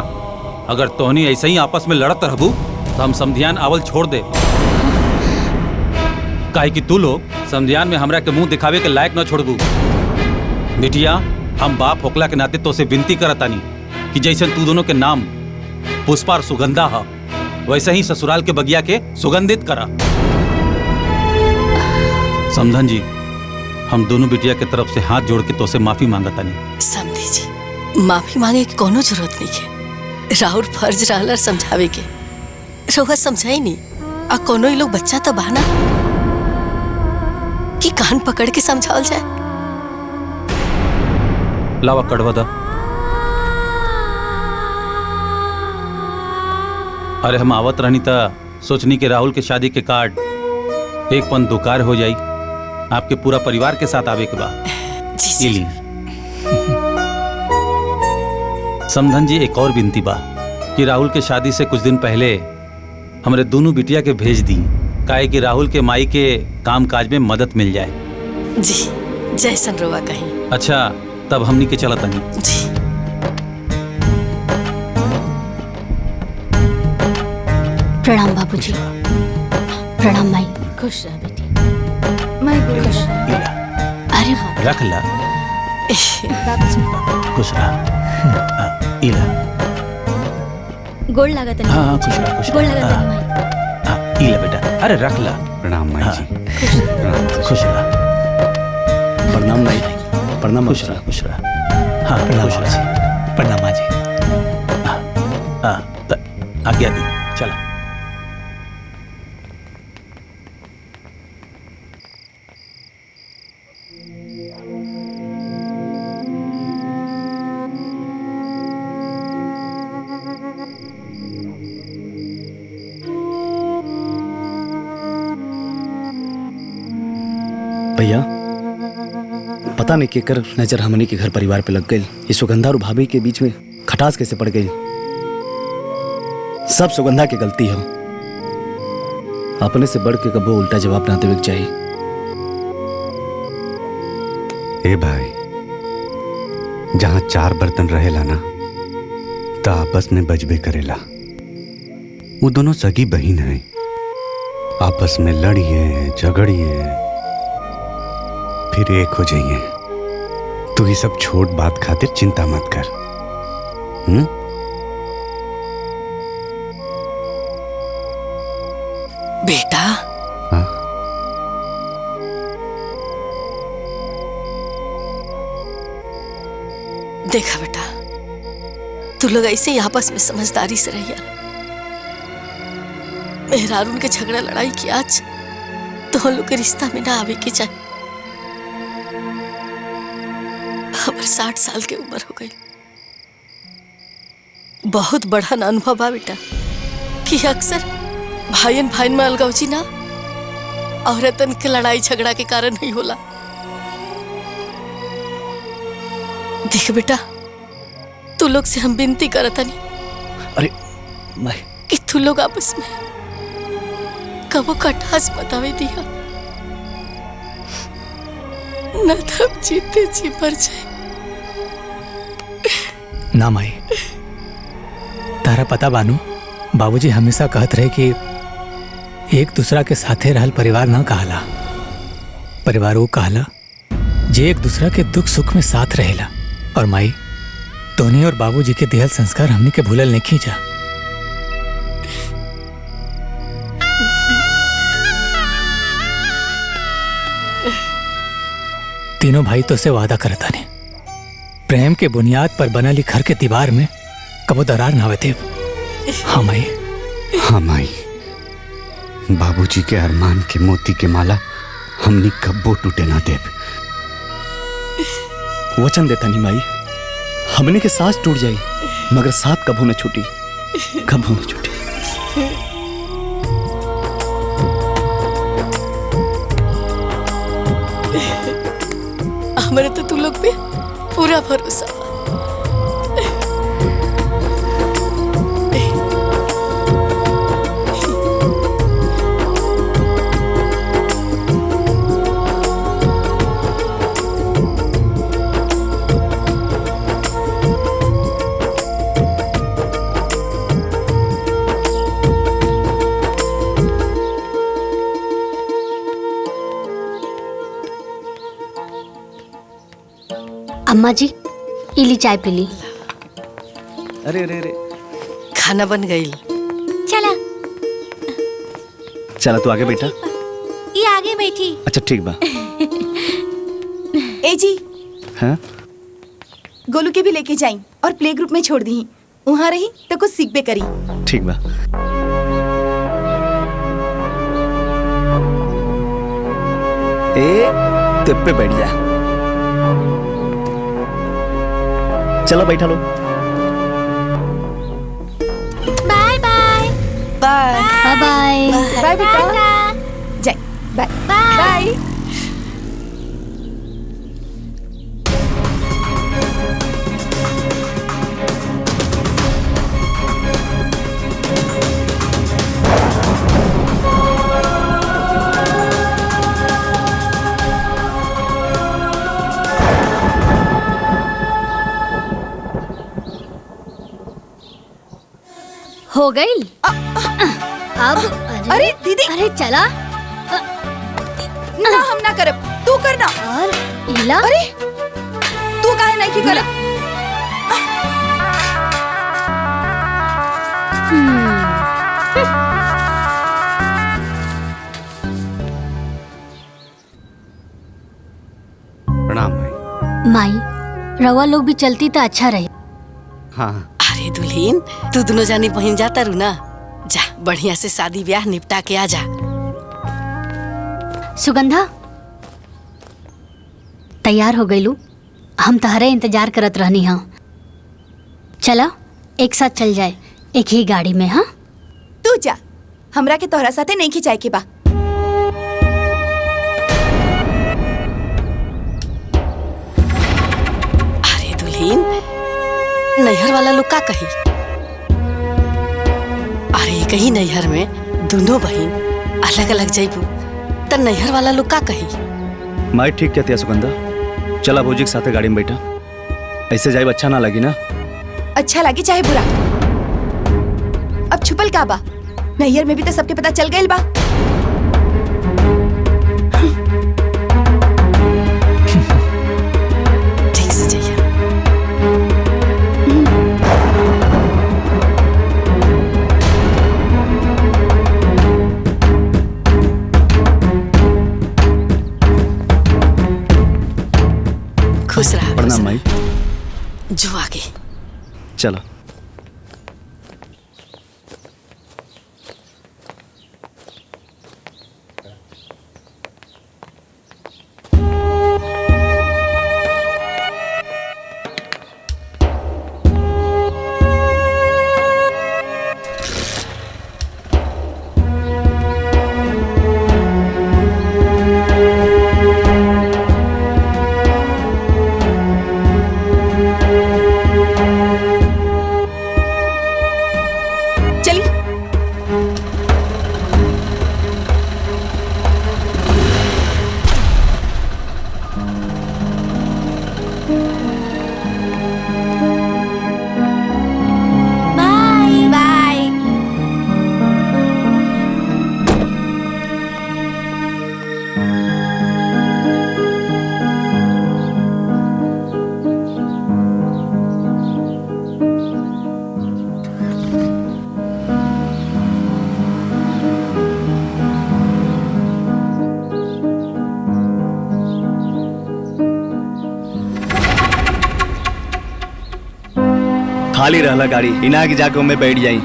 अगर तोहनी ऐसे ही आपस में लड़त रहबू तो हम समधियान आवल छोड़ दे। काहे कि तू लोग समधियान में हमरा के मुंह दिखावे के लायक न छोड़बू। बिटिया, हम बाप होकला के नाते तो से विनती करतानी कि जैसे तू दोनों के नाम पुष्पा और सुगंधा है, वैसे ही ससुराल के बगिया के सुगंधित करा। समधन जी, हम दोनों बिटिया के तरफ से हाथ जोड़ के तो से माफी मांगतानी। समधी जी, माफी मांगे की कोनो जरूरत नहीं है। राहुल फर्ज रहला समझावे के, रउआ समझाई नहीं। आ कोनो ही लोग बच्चा तो बहाना कि कान पकड़ के समझावल जाए। लावा कड़वा दा। अरे हम आवत रहनी था, सोचनी के राहुल के शादी के कार्ड एक पन दुकार हो जाई, आपके पूरा परिवार के साथ आवे के बाद। समधन जी, एक और विनती बा कि राहुल के शादी से कुछ दिन पहले हमरे दोनों बिटिया के भेज दी, काहे कि राहुल के माई के काम काज में मदद मिल जाए। जी, जैसन रउआ कहीं। अच्छा, तब हमनी के चलत तनी। जी। प्रणाम बाबूजी। प्रणाम माई। खुश रह बेटी। मैं खुश। अरे हाँ, रख ला। खुश रहा। इला। गोड़ लागत नहीं। हाँ, खुश रहा, खुश रहा। गोड़ लागत नहीं माई। इला बेटा, अरे रख ला। प्रणाम माई जी। खुश रहा। प्रणाम माई। प्रणाम। खुश रहा, खुश रहा। हाँ, प्रणाम खुश माँ रहा। जी। प्रणाम माँ जी। आज्ञा दी, चला। भैया, पता नहीं केकर नजर हमनी के घर परिवार पे लग गई। ये सुगंधा और भाभी के बीच में खटास कैसे पड़ गई? सब सुगंधा की गलती है। अपने से बढ़ के कबो उल्टा जवाब ना देवे के चाहिए। ए भाई, जहां 4 बर्तन रहेला ना तो आपस में बजबे करेला। वो दोनों सगी बहन हैं, आपस में लड़िए झगड़िए फिर एक हो जाइए। तू ये सब छोट बात खातिर चिंता मत कर। बेटा हाँ? देखा बेटा, तू लोग ऐसे ही आपस में समझदारी से रहिया। मेहरारून के झगड़ा लड़ाई की आज तो लोग के रिश्ता में ना आवे के चाहिए। हमारे 60 साल के उम्र हो गई। बहुत बड़ा ना अनुभव बा बेटा कि अक्सर भाईन भाईन में अलगावजी ना औरतन के लड़ाई झगड़ा के कारण नहीं होला। देख बेटा, तू लोग से हम विनती करता नहीं अरे मैं कि तू लोग आपस में कबो कटास बतावे दिया, न तब जीते जी मर जाए। ना माई, तारा पता बानू, बाबूजी हमेशा कहत रहे कि एक दूसरा के साथे रहल परिवार ना कहला, परिवार वो कहला जे एक दूसरा के दुख सुख में साथ रहेला। और माई, तोनी और बाबूजी के दिहल संस्कार हमनी के भूलल नहीं खींचा। तीनों भाई तो से वादा करता ने प्रेम के बुनियाद पर बनल घर के दीवार में कबो दरार ना आवे देव। हाँ माई। हाँ माई, बाबूजी के अरमान के मोती के माला हमनी कब्बो टूटे ना देव। वचन देता नहीं माई, हमने के सांस टूट जाई मगर साथ कभू न छूटी, कभू न छूटी। हमारे तो तू लोग पे पूरा भरोसा। अम्मा जी, इली चाय पी ली। अरे अरे अरे, खाना बन गई। चला चला तू आगे बैठा। ये आगे बैठी। अच्छा ठीक बा। ए जी, हाँ? गोलू के भी लेके जाई और प्ले ग्रुप में छोड़ दी। वहाँ रही तो कुछ सीखबे करी। ठीक बा। ए तिप पे बैठ जा। चलो बैठा लो। Bye bye bye bye bye bye बेटा। जाए बाय बाय। हो गई अब। अरे दीदी, अरे चला ना हम ना करब, तू करना। और इला, अरे तू काहे नहीं की करब? प्रणाम भाई। माई, रवा लोग भी चलती तो अच्छा रहे। हाँ। अरे दुल्हीन, तू दोनों जानी बहन जाता रू ना, जा बढ़िया से शादी ब्याह निपटा के आ जा। सुगंधा, तैयार हो गईलू? हम तहरे इंतजार करत रहनी। हाँ चला, एक साथ चल जाए, एक ही गाड़ी में। हाँ तू जा, हमरा के तोहरा साथे नहीं खिंचाए के बा। अरे दुल्हीन, नैहर वाला लोग का कही? अरे कहीं नैहर में दोनों बहन अलग अलग जाइबू त नैहर वाला लोग का कही? माई ठीक कहती है सुगंधा, चला भौजी के साथे गाड़ी में बैठा। ऐसे जाए अच्छा ना लगी ना। अच्छा लगे चाहे बुरा, अब छुपल का बा? नैहर में भी तो सबके पता चल गइल बा। ठीक से जाइए। खुश रहा प्रणाम माई। जो आगे चलो। खाली रहला गाड़ी इना के जाके में बैठ जाई।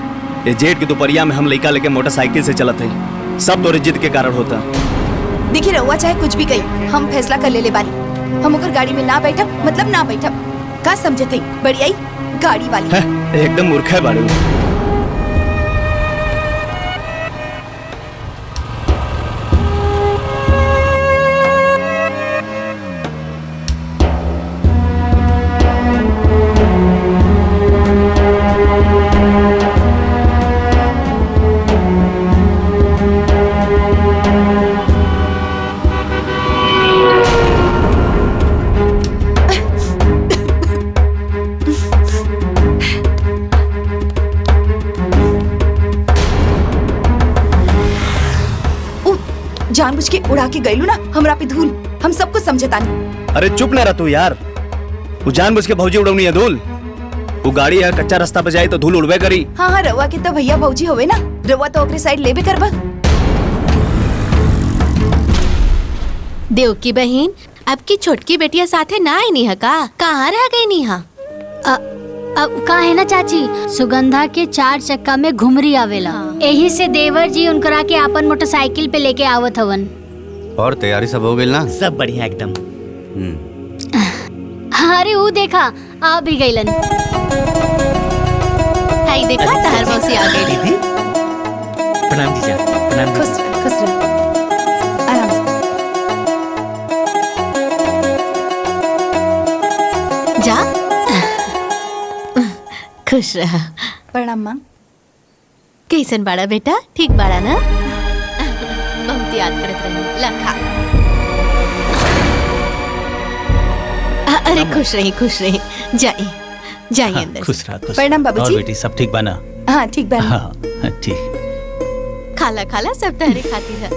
ये जेठ की दोपहरिया में हम लड़का लेके मोटरसाइकिल से चलत है। सब तोरे जिद के कारण होता। देखिए रहुआ चाहे कुछ भी कही, हम फैसला कर ले बानी। हम ओकर गाड़ी में ना बैठब मतलब ना बैठब। का समझे थे बड़ी आई गाड़ी वाली है, एकदम मूर्ख है बाड़ू। जानबूझ के उड़ा के गईलू ना हमरा पे धूल। हम सब कुछ समझतानी। अरे चुप ना रह तू यार। वो जानबूझ के भौजी उड़वनी है धूल। वो गाड़ी है कच्चा रास्ता पे जाए तो धूल उड़वे करी। हाँ हाँ रवा के तो भैया भौजी होवे ना, रवा तो ओकरे साइड लेबे करबा। देव की बहन अब की छोटकी बेटिया साथे ना आई है का? कहाँ रह गई नीहा? अब का है ना चाची, सुगंधा के 4 चक्का में घुमरी आवेला। यही से देवर जी उनकरा के अपन मोटरसाइकिल पे लेके आवत हवन। और तैयारी सब हो गई ना? सब बढ़िया एकदम। अरे वो देखा आ भी गईलन। हाय देखा तहर मौसी आ गई। दीदी प्रणाम जीजा। प्रणाम। खुश रह आराम से जा। खुश रहा। प्रणाम माँ। कैसन बाड़ा बेटा? ठीक बाड़ा ना? बहुत याद करत रही लखा। अरे खुश रही जाइए जाइए अंदर। खुश रहा खुश। प्रणाम बाबूजी। और बेटी सब ठीक बना? हाँ ठीक बना। हाँ ठीक। खाला सब तहरे खाती है।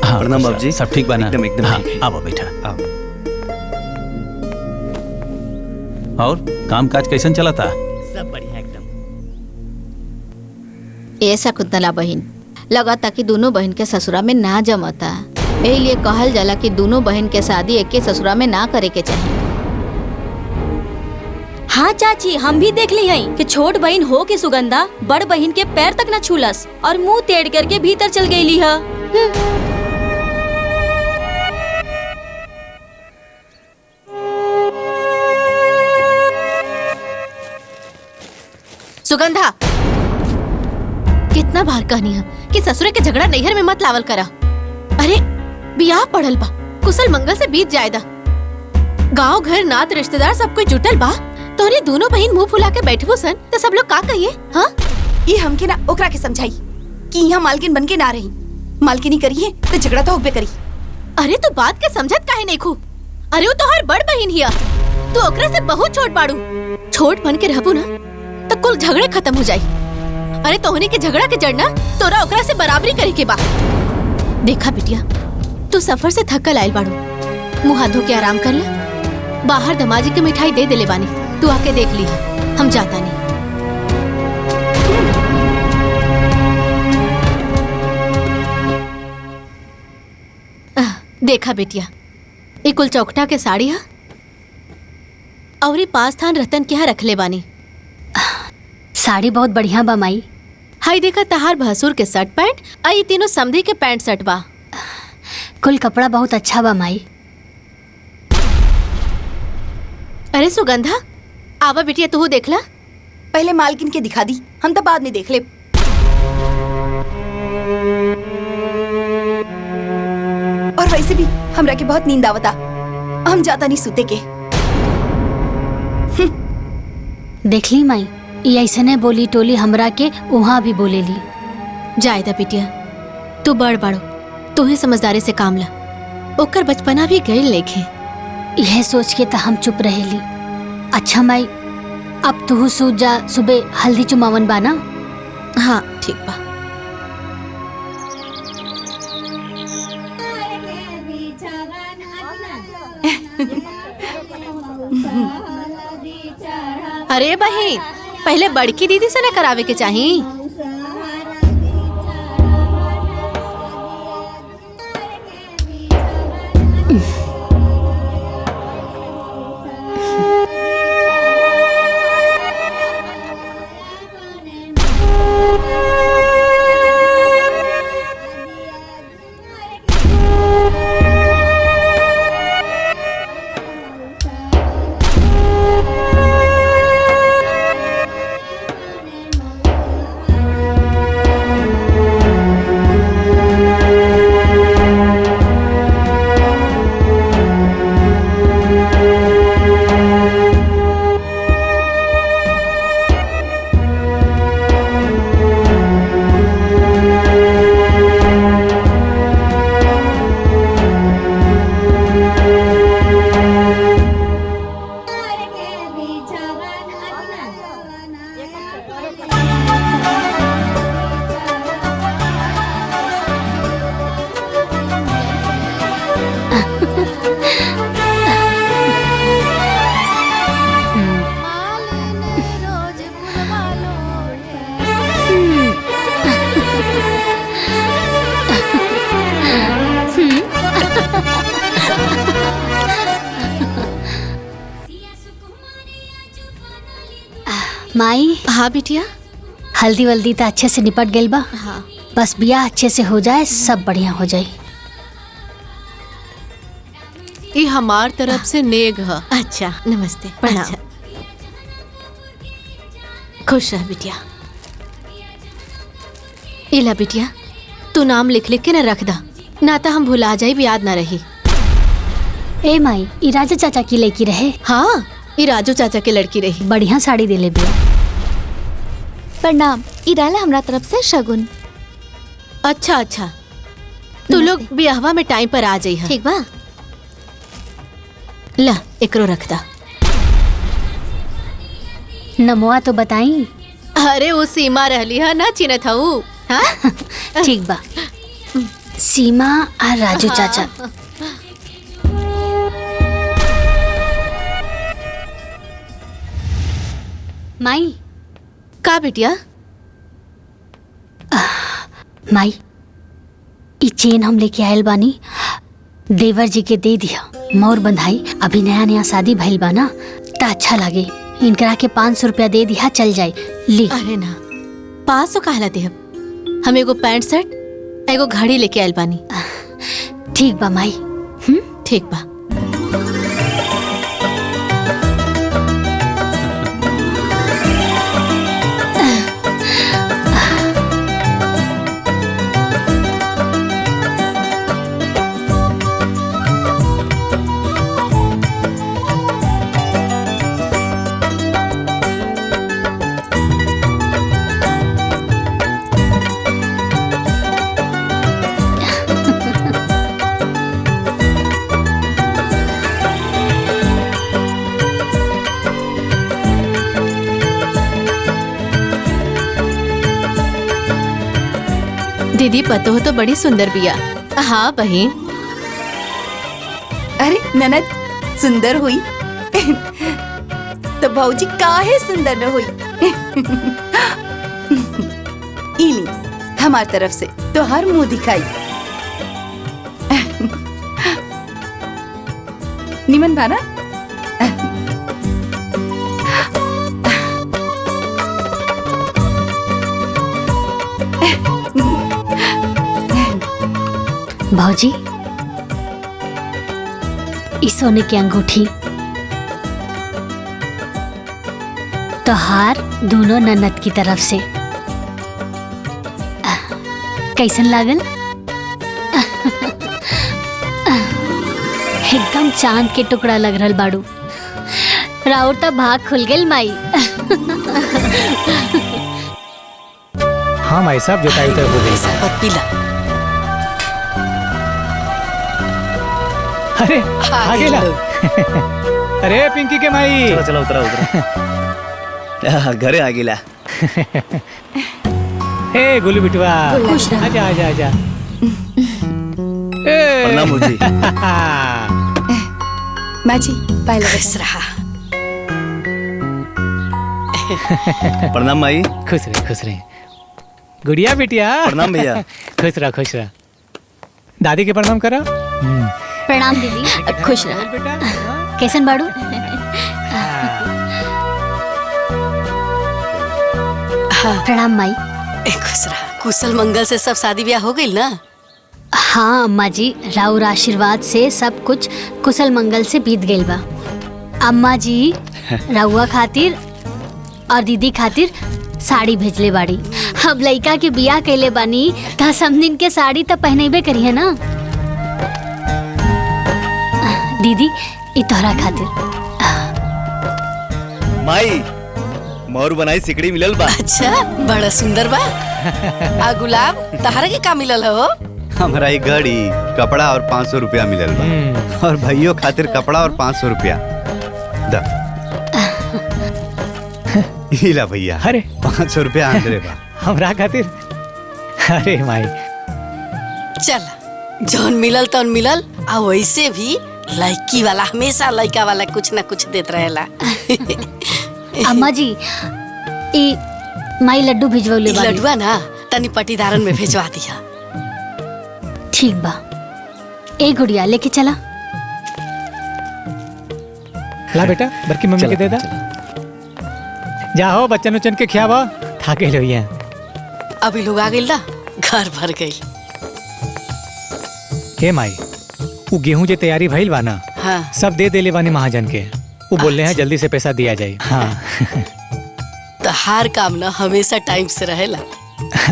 हाँ प्रणाम बाबूजी। सब ठीक बना? एकदम हाँ, आओ बेटा आओ। और काम काज कैसन चला था? सब बढ़िया एकदम। ऐसा कुंतला बहन लगा था कि दोनों बहन के ससुरा में ना जमता। यही लिए कहल जाला कि दोनों बहन के शादी एक के ससुरा में ना करे के चाहिए। हाँ चाची, हम भी देख ली हई कि छोट बहन हो के सुगंधा बड़ बहन के पैर तक न छूलस और मुंह टेढ़ करके भीतर चल गई है। सुगंधा कितना बार कहनी है कि ससुरे के झगड़ा नैहर में मत लावल करा। अरे बियाह पड़ल बा, कुशल मंगल से बीत जायदा। गांव घर नात रिश्तेदार सब कोई जुटल बा, तोहरे दोनों बहन मुंह फुला के बैठबो सन तो सब लोग का कहिए? हाँ ये हमके ना ओकरा के समझाई कि यहाँ मालकिन बन के ना रही। मालकिनी करी है तो झगड़ा तो होबे करी। अरे तू बात के समझत काहे नहीं खू? अरे वो तोहर बड़ बहन हिया, तू ओकरा से बहुत छोट बाड़ू। छोट बन के रहबू ना तो कुल झगड़े खत्म हो जाई। अरे तोहनी के झगड़ा के जड़ना तोरा ओकरा से बराबरी करे के बा। देखा बिटिया, तू सफर से थकल आयल बाड़ू, मुँह हाथ धो के आराम कर ले। बाहर दमाजी के मिठाई दे देले बानी, तू आके देख ली। हम जाता नहीं। देखा बेटिया, ये कुल चौकटा के साड़ी है और ही 5 थान रतन के यहाँ रखले बानी। साड़ी बहुत बढ़िया बा माई। हाई देखा तहार भसुर के शर्ट पैंट आ ये तीनों समधी के पैंट शर्ट बा। कुल कपड़ा बहुत अच्छा बा माई। अरे सुगंधा, आवा बिटिया तू देखला। पहले मालकिन के दिखा दी, हम तो बाद में देख ले। और वैसे भी हमरा के बहुत नींद आवता, हम जाता नहीं सूते के। देख ली माई, ये ऐसे ने बोली टोली हमरा के वहाँ भी बोलेली। जायदा बिटिया, तू बड़ बड़ो, तू ही समझदारी से काम ला। ओकर बचपना भी गई लेखे। यह सोच के तो हम चुप रहेली। अच्छा माई, अब तू सूझ जा, सुबह हल्दी चुमावन बाना। हाँ ठीक बा। अरे बहन, पहले बड़की दीदी से न करावे के चाहिए। माई। हाँ बिटिया। हल्दी वल्दी तो अच्छे से निपट गई बा। हाँ। बस ब्याह अच्छे से हो जाए, सब बढ़िया हो जाए। ये हमार तरफ से नेग है। अच्छा, नमस्ते, प्रणाम। अच्छा। खुश रह बिटिया। इला बिटिया, तू नाम लिख लिख के न रख दा, ना तो हम भुला जाए, याद ना रही। ए माई, ई राजा चाचा की लड़की रहे। हाँ, ई राजू चाचा के लड़की रही। बढ़िया साड़ी दे ले बिया। प्रणाम, इराला हमरा तरफ से शगुन। अच्छा अच्छा, तू लोग ब्याहवा में टाइम पर आ जाई। ठीक बा। ला एकरो रख दा। नमवा तो बताई। अरे वो सीमा रहली है ना, चिन्हत हूँ। हाँ ठीक बा। सीमा और राजू चाचा। माई। का बिटिया? माई, ई चेन हम लेके आयल बानी, देवर जी के दे दिया। मोर बंधाई, अभी नया नया शादी भइल बा ना, तो अच्छा लगे। इनकरा के 500 रुपया दे दिया, चल जाए। ली। अरे ना, 500 कहला दे। हम एगो पैंट शर्ट, एगो घड़ी लेके आयल बानी। ठीक बा माई। ठीक बा। दीदी पतो हो तो बड़ी सुंदर बिया। हाँ बहन। अरे ननद सुंदर हुई तो भौजी काहे सुंदर न हुई। इली हमार तरफ से तो हर मुंह दिखाई। निमन भाना। भौजी, इस सोने की अंगूठी तोहार दोनों ननद की तरफ से कैसन लागल? एकदम चांद के टुकड़ा लग रहल बाड़ू। राउर तो भाग खुल गेल माई। हाँ माई साहब जोताई उतर हो गई। शरबत पीला। अरे आ गेला। अरे पिंकी के माई। चलो चलो उतरा उतरा। घरे आ गेला। हे गोलू बिटवा, खुश रह। आजा आजा आजा। प्रणाम मुझी। माँ जी पायल खुश रहा। प्रणाम माई। खुश रहे खुश रहे। गुड़िया बिटिया। प्रणाम भैया। खुश रहा खुश रहा। दादी के प्रणाम करा। प्रणाम दीदी। खुश रह। कैसन बाड़ू? प्रणाम माई। खुश रहा। कुशल मंगल से सब शादी ब्याह हो गई ना? हाँ अम्मा जी, राउर आशीर्वाद से सब कुछ कुशल मंगल से बीत गइल बा। अम्मा जी रउआ खातिर और दीदी खातिर साड़ी भेजले बाड़ी। अब लइका के बियाह कैले बानी त समदिन के साड़ी तो पहनेबे करिए ना। दीदी ई तोहरा खातिर। माई मोर बनाई सिकड़ी मिलल बा। अच्छा बड़ा सुंदर बा। आ गुलाब तहरा के का मिलल हो? हमारा एक घड़ी कपड़ा और 500 रुपया मिलल बा और भाइयों खातिर कपड़ा और 500 रुपया। दा इला भैया। अरे 500 रुपया आंदरे बा। हमरा खातिर। अरे माई चल जौन मिलल तौन मिलल। आ वैसे भी लड़की वाला हमेशा लड़का वाला कुछ ना कुछ देत रहेला। अम्मा जी ई माई लड्डू भिजवले बाड़ी। लड्डुआ ना तनी पटीदारन में भेजवा दिया। ठीक बा। ए गुड़िया लेके चला। ला बेटा बड़की मम्मी के दे दा। जाओ बच्चन उच्चन के खियावा। थाके लोइया। अभी लोग आ गइल ना घर भर गइल। हे माई वो गेहूं जे तैयारी भइल बा ना, हाँ। सब दे देले बानी महाजन के। वो बोल रहे हैं जल्दी से पैसा दिया जाए। हाँ। तो हर काम ना हमेशा टाइम से रहेला।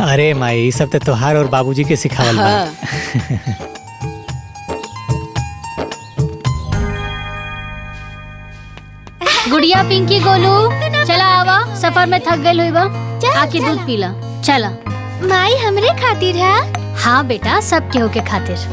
अरे माई सब तो तोहार और बाबूजी के सिखावल बा। हाँ। गुड़िया पिंकी गोलू चला आवा। सफर में थक गइल होइबा। आके दूध पीला। चला। माई हमरे खातिर है। हाँ बेटा सब केहू के खातिर।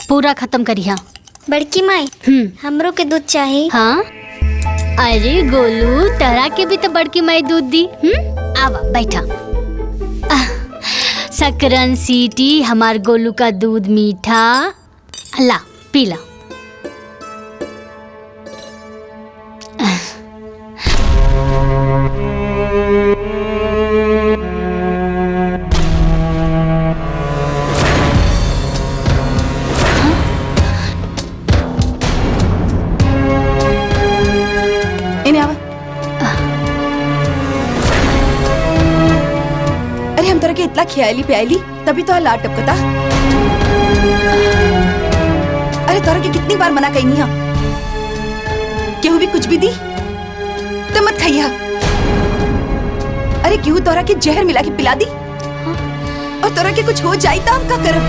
पूरा खत्म करिया। बड़की माई हमरो के दूध चाहिए। हाँ अरे गोलू तहरा के भी तो बड़की माई दूध दी। आवा बैठा। सकरन सीटी हमार गोलू का दूध मीठा। ला पीला। इन्हें आवा। अरे हम तरह के इतना खियाली प्याली तभी तो लाट टपकता। अरे तोरा के कितनी बार मना कही हा केहू भी कुछ भी दी तो मत खाइया। अरे केहू तोरा के जहर मिला के पिला दी और तोरा के कुछ हो जाई तो हम का करब?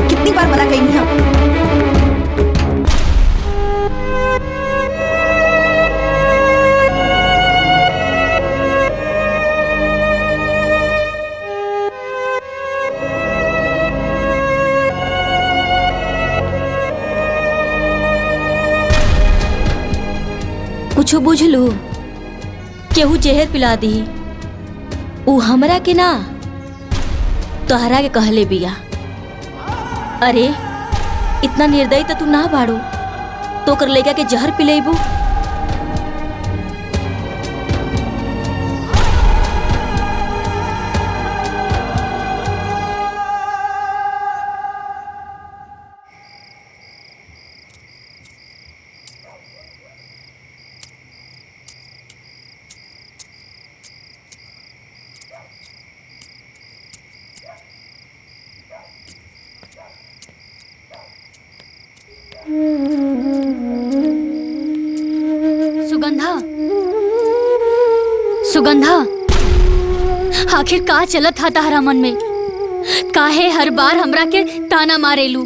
कितनी बार मना कही हा? कुछ बुझलू केहू जहर पिला दी ऊ हमरा के ना तोहरा के कहले बिया। अरे इतना निर्दयी तो तू ना बाड़ू, तो कर लेगा के जहर पिलेबू। सुगंधा, सुगंधा, आखिर का चलत था तारा मन में? काहे हर बार हमरा के ताना मारेलू?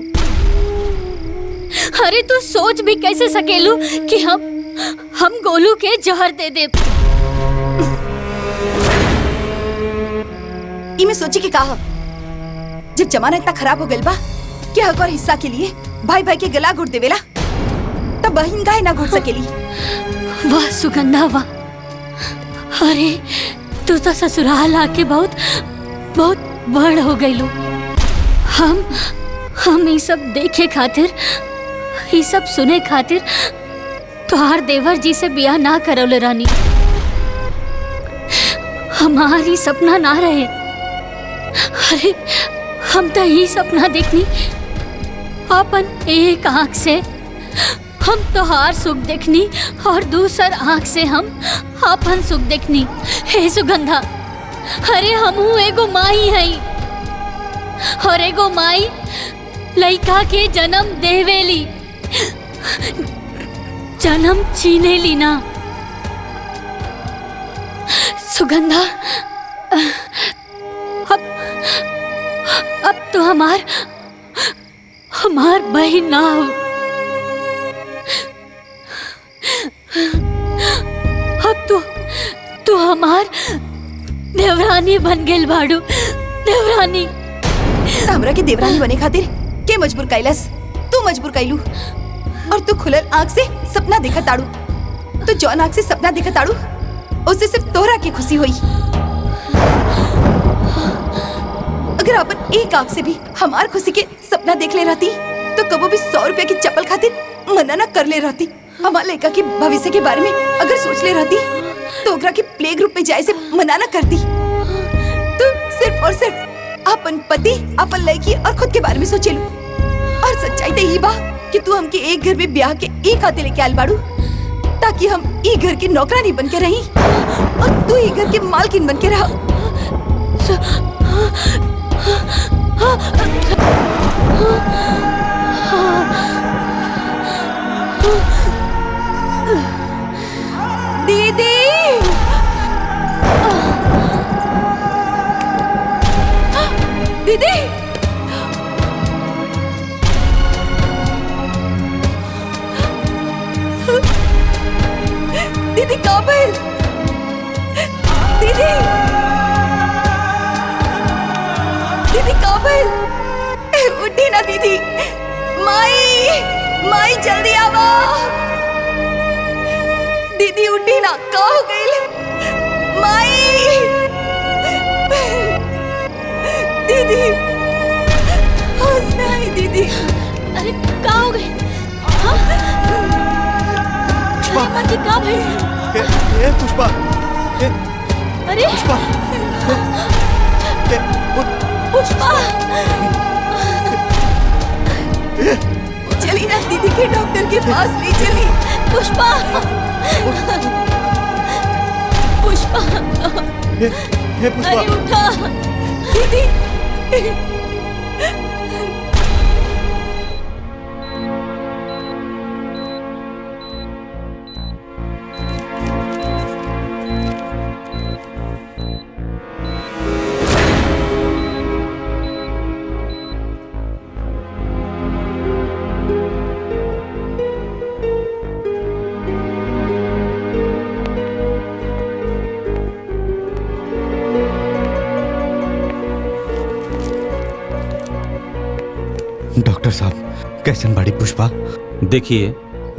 अरे तू सोच भी कैसे सकेलू कि हम गोलू के जहर दे दे? इमे सोची के कहा, जब जमाना इतना खराब हो गइल बा कि हक और हिस्सा के लिए भाई भाई के गला घोट देवेला, तब बहन काहे ना घोट सकेली? वाह सुगंधा वाह! अरे तू तो ससुराल आके बहुत बहुत बड़ हो गईलू। हम ये सब देखे खातिर, ये सब सुने खातिर तोहार देवर जी से बियाह ना करौले रानी। हमारी सपना ना रहे। अरे हम तो यही सपना देखनी अपन एक आँख से, हम तोहार सुख देखनी और दूसर आँख से हम अपन सुख देखनी। हे सुगंधा, अरे हमहू एगो माई हई, और एगो माई लइका के जन्म देवेली, जन्म छीनेली ना। सुगंधा, अब तो हमार बहन ना हो, अब तू हमार देवरानी बन गेल बाड़ू। देवरानी हमरा के देवरानी बने खातिर के मजबूर कैलस? तू मजबूर कैलू, और तू खुलल आँख से सपना देखा ताड़ू। तो जौन आँख से सपना देखा ताड़ू, उससे सिर्फ तोहरा की खुशी हुई। अगर अपन एक आँख से भी हमार खुशी के सपना देख ले रहती, तो कबो भी 100 रुपया की चप्पल खातिर मना न कर ले रहती। हमार लड़का के भविष्य के बारे में अगर सोच ले रहती, तो ओकरा के प्ले ग्रुप में जाए से मना न करती। तो सिर्फ और सिर्फ अपन पति, अपन लड़की और खुद के बारे में सोचेलू। और सच्चाई तो यही बा कि तू हमके एक घर में ब्याह के एक हाथे लेके आल बाड़ू, ताकि हम ई घर की नौकरानी बन के रही और तू ई घर के मालकिन बन के रहा। दीदी, दीदी, दीदी काबिल, दीदी, दीदी काबिल, उठी ना दीदी। माई, माई जल्दी आवा। दीदी उठी ना, का हो गई? माई, दीदी, होश में आई दीदी। अरे का हो गई? पुष्पा जी का भाई? ए पुष्पा, अरे पुष्पा, पुष्पा, चली ना दीदी के डॉक्टर के पास ले चली। पुष्पा, पुष्पा, पुष्पा, अरे उठा दीदी। डॉक्टर साहब, कैसन बड़ी पुष्पा? देखिए,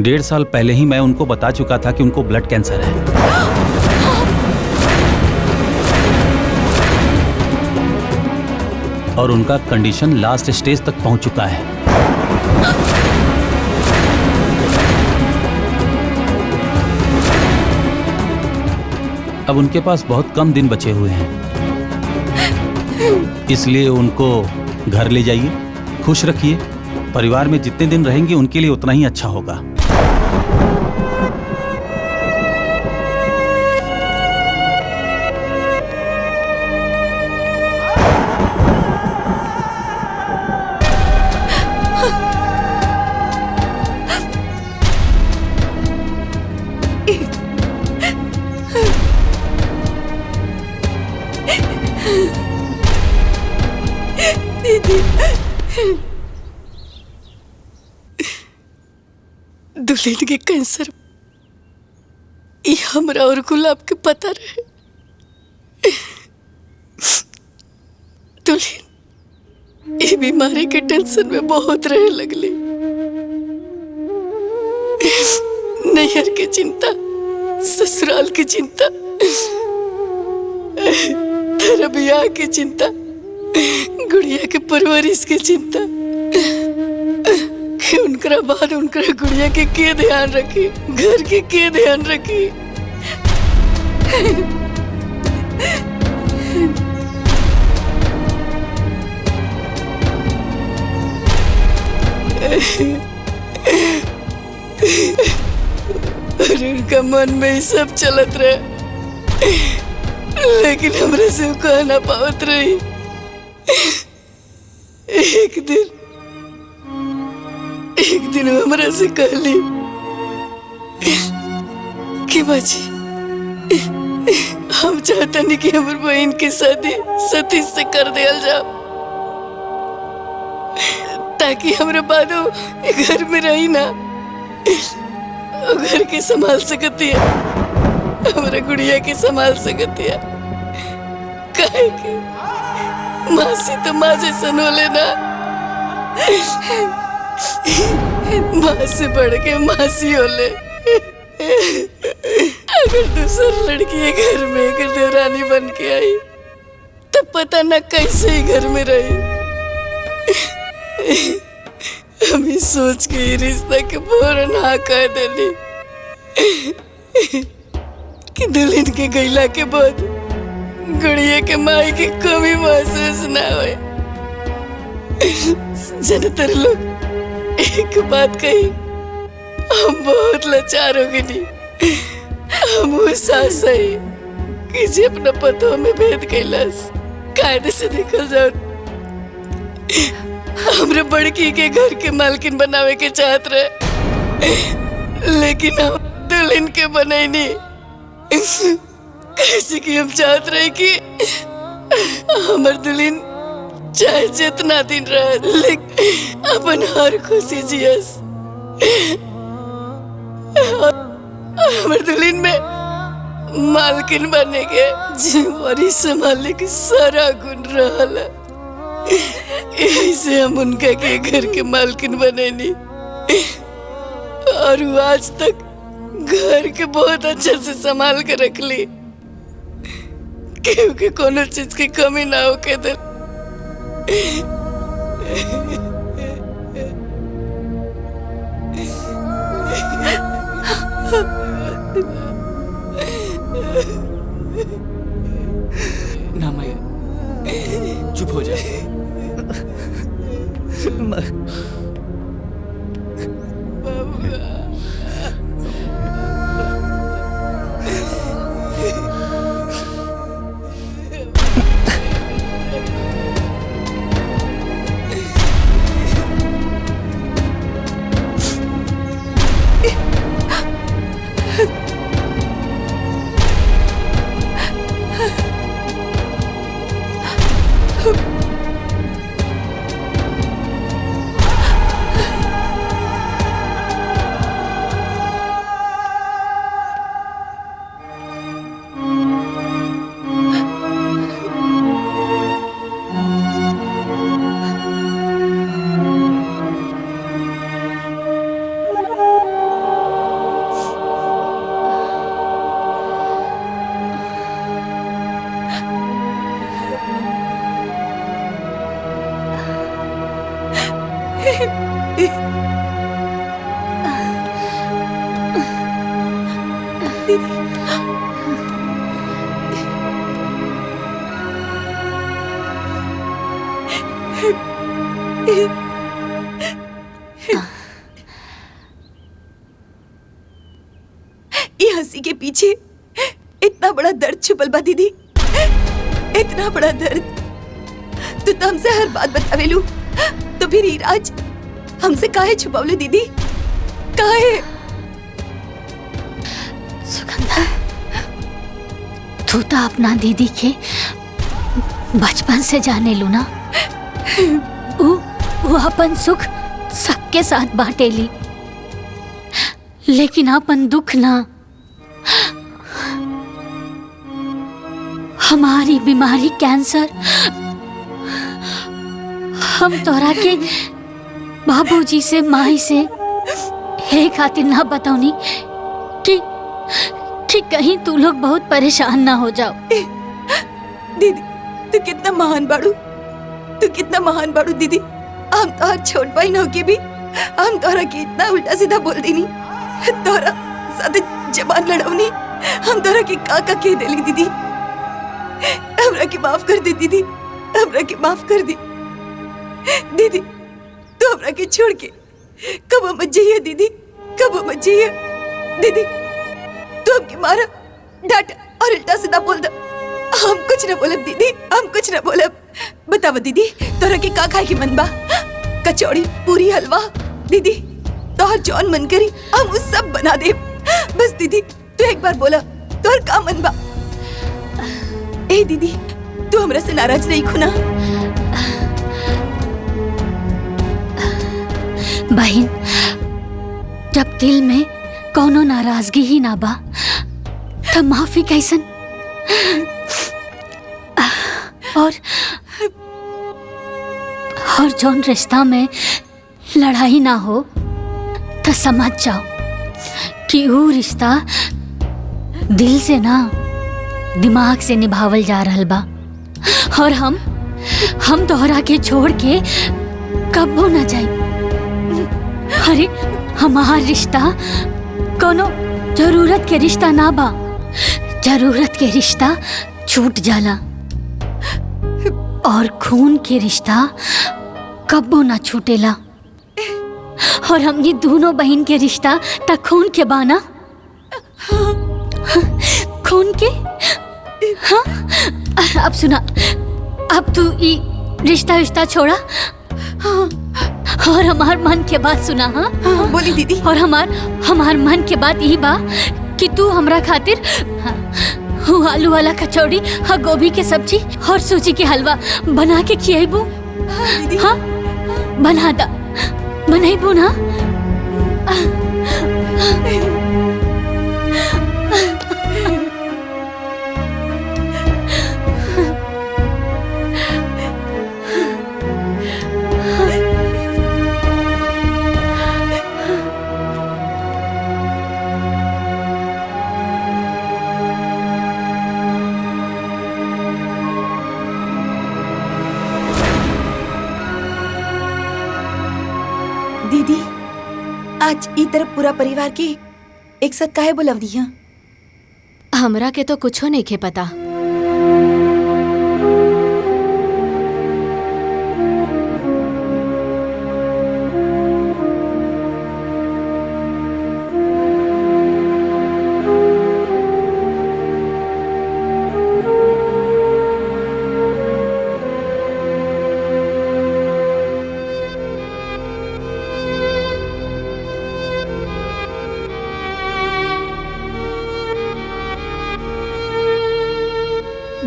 1.5 साल पहले ही मैं उनको बता चुका था कि उनको ब्लड कैंसर है। और उनका कंडीशन लास्ट स्टेज तक पहुंच चुका है। अब उनके पास बहुत कम दिन बचे हुए हैं, इसलिए उनको घर ले जाइए, खुश रखिए। परिवार में जितने दिन रहेंगे उनके लिए उतना ही अच्छा होगा। दुल्हन के कैंसर ये हमरा और गुलाब के पता रहे। दुल्हन ये बीमारी के टेंशन में बहुत रहे लगली। नैहर की चिंता, ससुराल की चिंता, तेरा ब्याह की चिंता, गुड़िया के परवरिश की चिंता कि उनका बाद उनका गुड़िया के ध्यान रखी, घर के ध्यान रखी। और उनका मन में ही सब चलत रहे, लेकिन हमरे से वो कह ना पावत रही। एक दिन हमरा से कहली कि बाजी हम चाहता नहीं कि हमारी बहन की शादी सतीश से कर दिया जाओ, ताकि हमारे बाद घर में रही ना, घर के संभाल सकती है, हमारे गुड़िया के संभाल सकती है। काहे कि माँ से तो माँ जैसा नो लेना, माँ से बढ़ के मासी होले। अगर दूसरी लड़की घर में अगर देवरानी बन के आई तो पता न कैसे ही घर में रही। हम इस सोच के ही रिश्ता के फौरन हाँ कह देली कि दुल्हन के गैला के बाद गुड़िया के माई की कमी महसूस ना होए। ज्यादातर लोग एक बात कही, हम बहुत लाचार हो गए। हम वो सास है कि जे अपना पतों में भेद कैलाश कायदे से निकल जाओ। हमरे बड़की के घर के मालकिन बनावे के चाहत रहे, लेकिन हम दुल्हन के बनाई नहीं। कैसे कि हम चाहत रहे कि हमार दुल्हन चाहे जितना दिन रहे, लेकिन अपन हर खुशी जियस। हमार दुल्हन में मालकिन बने के जिम्मेवारी संभालने की सारा गुण रहल। ऐसे हम उनका के घर के मालकिन बने नहीं, और वो आज तक घर के बहुत अच्छे से संभाल के रख ली, क्योंकि कोनो चीज की कमी ना हो के दे। ना माया, चुप हो जा। ये हंसी के पीछे इतना बड़ा दर्द छुपल बा दीदी, इतना बड़ा दर्द। तू तो हमसे हर बात बतावेलू, तो फिर ही राज हमसे काहे छुपावले दीदी, काहे? सुगंधा, तू तो अपना दीदी के बचपन से जाने लू ना। वो अपन सुख सबके साथ बांटेली, लेकिन अपन दुख ना। हमारी बीमारी कैंसर हम तोरा के बाबूजी से माई से हे खातिर ना बताऊनी कि कहीं तू लोग बहुत परेशान ना हो जाओ। दीदी तू कितना महान बाड़ू, तू कितना महान बाड़ू दीदी। हम तो छोट बहन होके भी हम तोरा के इतना उल्टा सीधा बोल देनी, तोरा साथे जबान लड़ौनी, हम तोरा के का कह देली दीदी। हमरा के माफ कर दे दीदी, हमरा के माफ कर दी दीदी। तू हमरा के छोड़ के कब मत जाइए दीदी, कब मत जाइए दीदी। तू हमके मारा, डांटा और उल्टा सीधा बोल दो, हम कुछ न बोलब दीदी, हम कुछ न बोलब। बतावा दीदी तोरा के का खाए की मन बा? कचौड़ी, पूरी, हलवा दीदी, तोहर जौन मन करी हम उस सब बना दे। बस दीदी तू एक बार बोला तोहर का मन बा। ए दीदी तू हमरा से नाराज नहीं खुना? बहन, जब दिल में कोनो नाराजगी ही ना बा तब माफी कैसन? और जौन रिश्ता में लड़ाई ना हो तो समझ जाओ कि वो रिश्ता दिल से ना दिमाग से निभावल जा रहल बा। और हम तोहरा के छोड़ के कबो ना जाई। अरे हमार रिश्ता कोनो जरूरत के रिश्ता ना बा, जरूरत के रिश्ता छूट जाला और खून के रिश्ता कब्बो ना छूटेला। और हमनी दोनों बहन के रिश्ता त खून के बाना, खून के। हाँ अब सुना, अब तू ई रिश्ता छोड़ा और हमार मन के बात सुना। हाँ बोली दीदी। और हमार मन के बात यही बा कि तू हमरा खातिर आलू वाला कचौड़ी, गोभी के सब्जी और सूजी के हलवा बना के खियाबू। हाँ बना दा, बनाइबू ना? दीदी आज ई तरफ पूरा परिवार के एक साथ काहे बुलवनी है? हमरा के तो कुछो नहीं खे पता।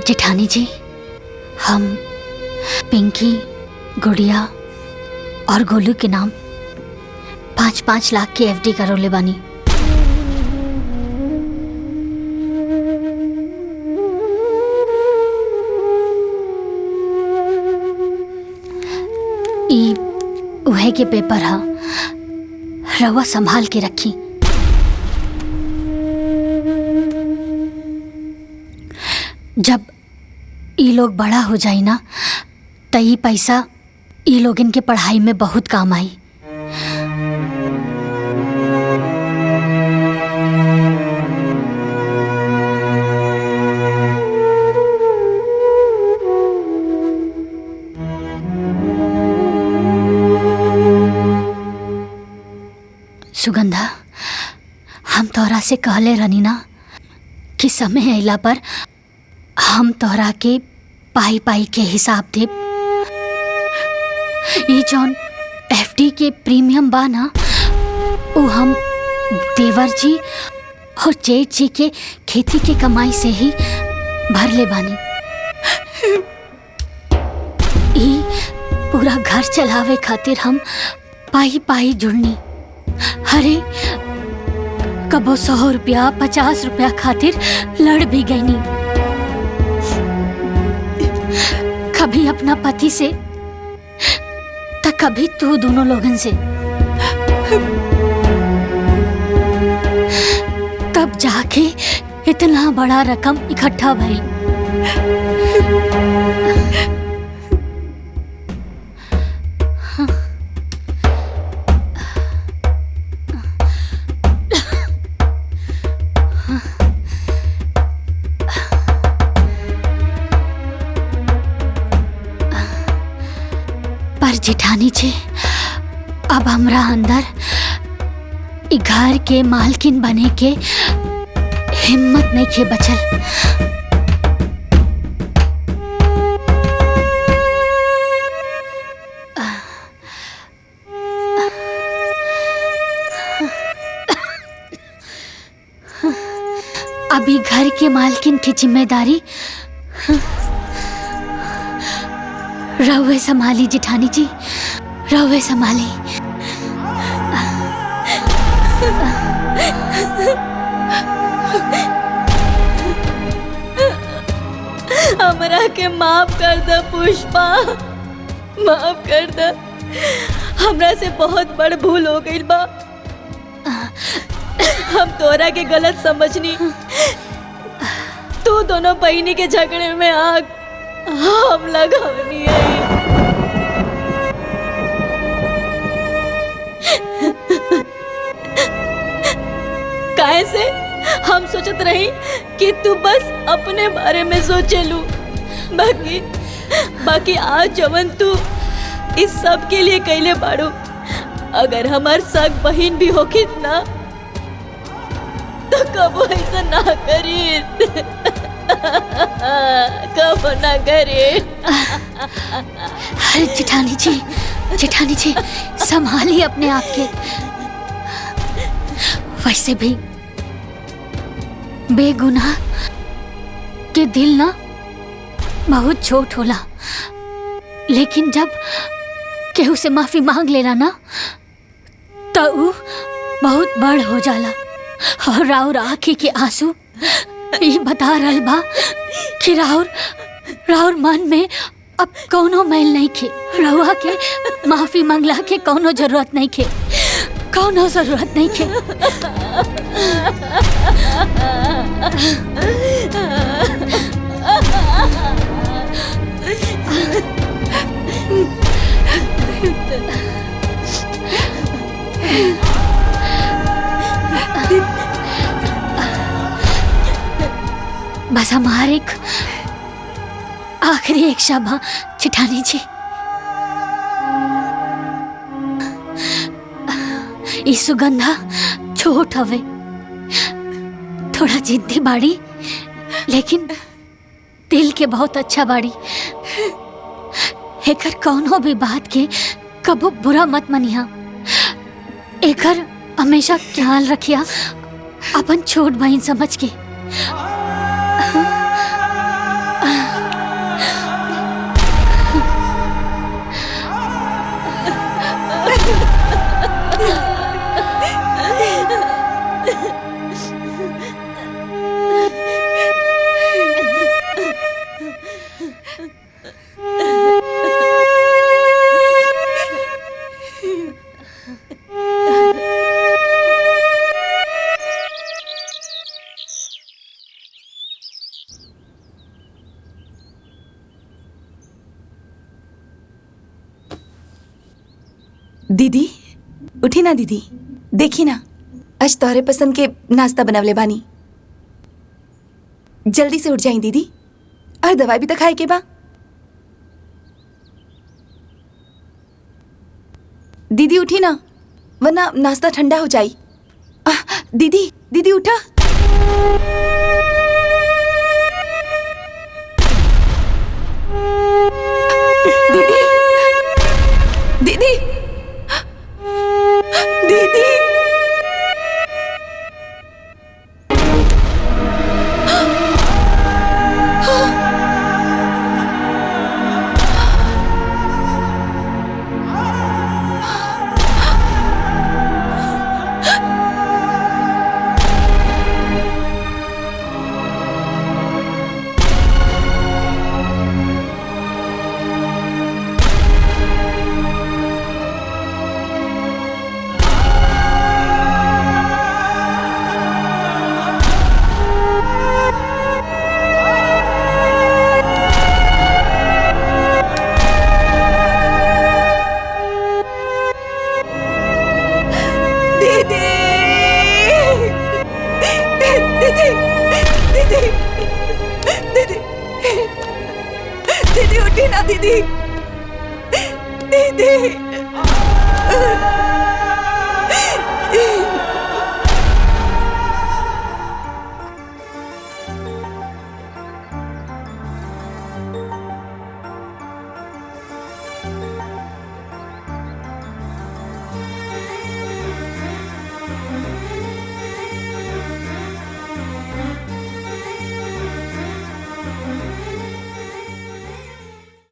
जेठानी जी, हम पिंकी, गुड़िया और गोलू के नाम 5-5 लाख की एफडी करौले बानी। ई उहे के पेपर हा, रवा संभाल के रखी। जब ई लोग बड़ा हो जाई ना तो ई पैसा ई लोग इनके पढ़ाई में बहुत काम आई। सुगंधा, हम तोरा से कहले रहनी ना कि समय अइला पर हम तोरा के पाई पाई के हिसाब देब। ये जौन एफडी के प्रीमियम बा ना, वो हम देवर जी और जेठ जी के खेती के कमाई से ही भर ले बानी। ई पूरा घर चलावे खातिर हम पाई पाई जुड़नी। अरे कबो 100 रुपया 50 रुपया खातिर लड़ भी गईनी। कभी अपना पति से तो कभी तू दोनों लोगन से। तब जाके इतना बड़ा रकम इकट्ठा भइल। पर जेठानी जी, अब हमरा अंदर इ घर के मालकिन बने के हिम्मत नहीं के बचल। अभी घर के मालकिन की जिम्मेदारी रहुए संभाली जेठानी जी, रहुए संभाली। हमरा के माफ कर दे पुष्पा, माफ कर दे। हमरा से बहुत बड़ भूल हो गई बा। हम तोरा के गलत समझनी। तू दोनों बहनी के झगड़े में आग हम लगवनी है। काहे से हम सोचत रही कि तू बस अपने बारे में सोचेलू। बाकी आज जवन तू इस सब के लिए कैले बाड़ू, अगर हमार सग बहन भी होगी ना तो कबो ऐसा ना करी, कबो ना करे। अरे जेठानी जी संभालिए अपने आप के। वैसे भी बेगुनाह के दिल ना बहुत छोट होला, लेकिन जब केहू से माफी मांग लेना ना तो ऊ बहुत बड़ हो जाला। और राउर आँखी के आंसू ये बता रहल बा कि राउर मन में अब कौनो मैल नहीं खे। रहुआ के माफी मांगला के कौनो जरूरत नहीं खे, कौनो जरूरत नहीं खे। बस हमारे एक आखिरी एक शब्द जेठानी जी, ई सुगंधा छोट हवे, थोड़ा जिद्दी बाड़ी, लेकिन दिल के बहुत अच्छा बाड़ी। एकर कौनो भी बात के कबो बुरा मत मनिहा। एकर हमेशा ख्याल रखिया अपन छोट बहन समझ के। दीदी उठी ना दीदी, देखी ना आज तोहरे पसंद के नाश्ता बनवले बानी। जल्दी से उठ जाई दीदी, और दवाई भी तो खाए के बा। दीदी उठी ना। वरना नाश्ता ठंडा हो जाई। दीदी दीदी उठा। दीदी दीदी दीदी दीदी उठी ना दीदी दीदी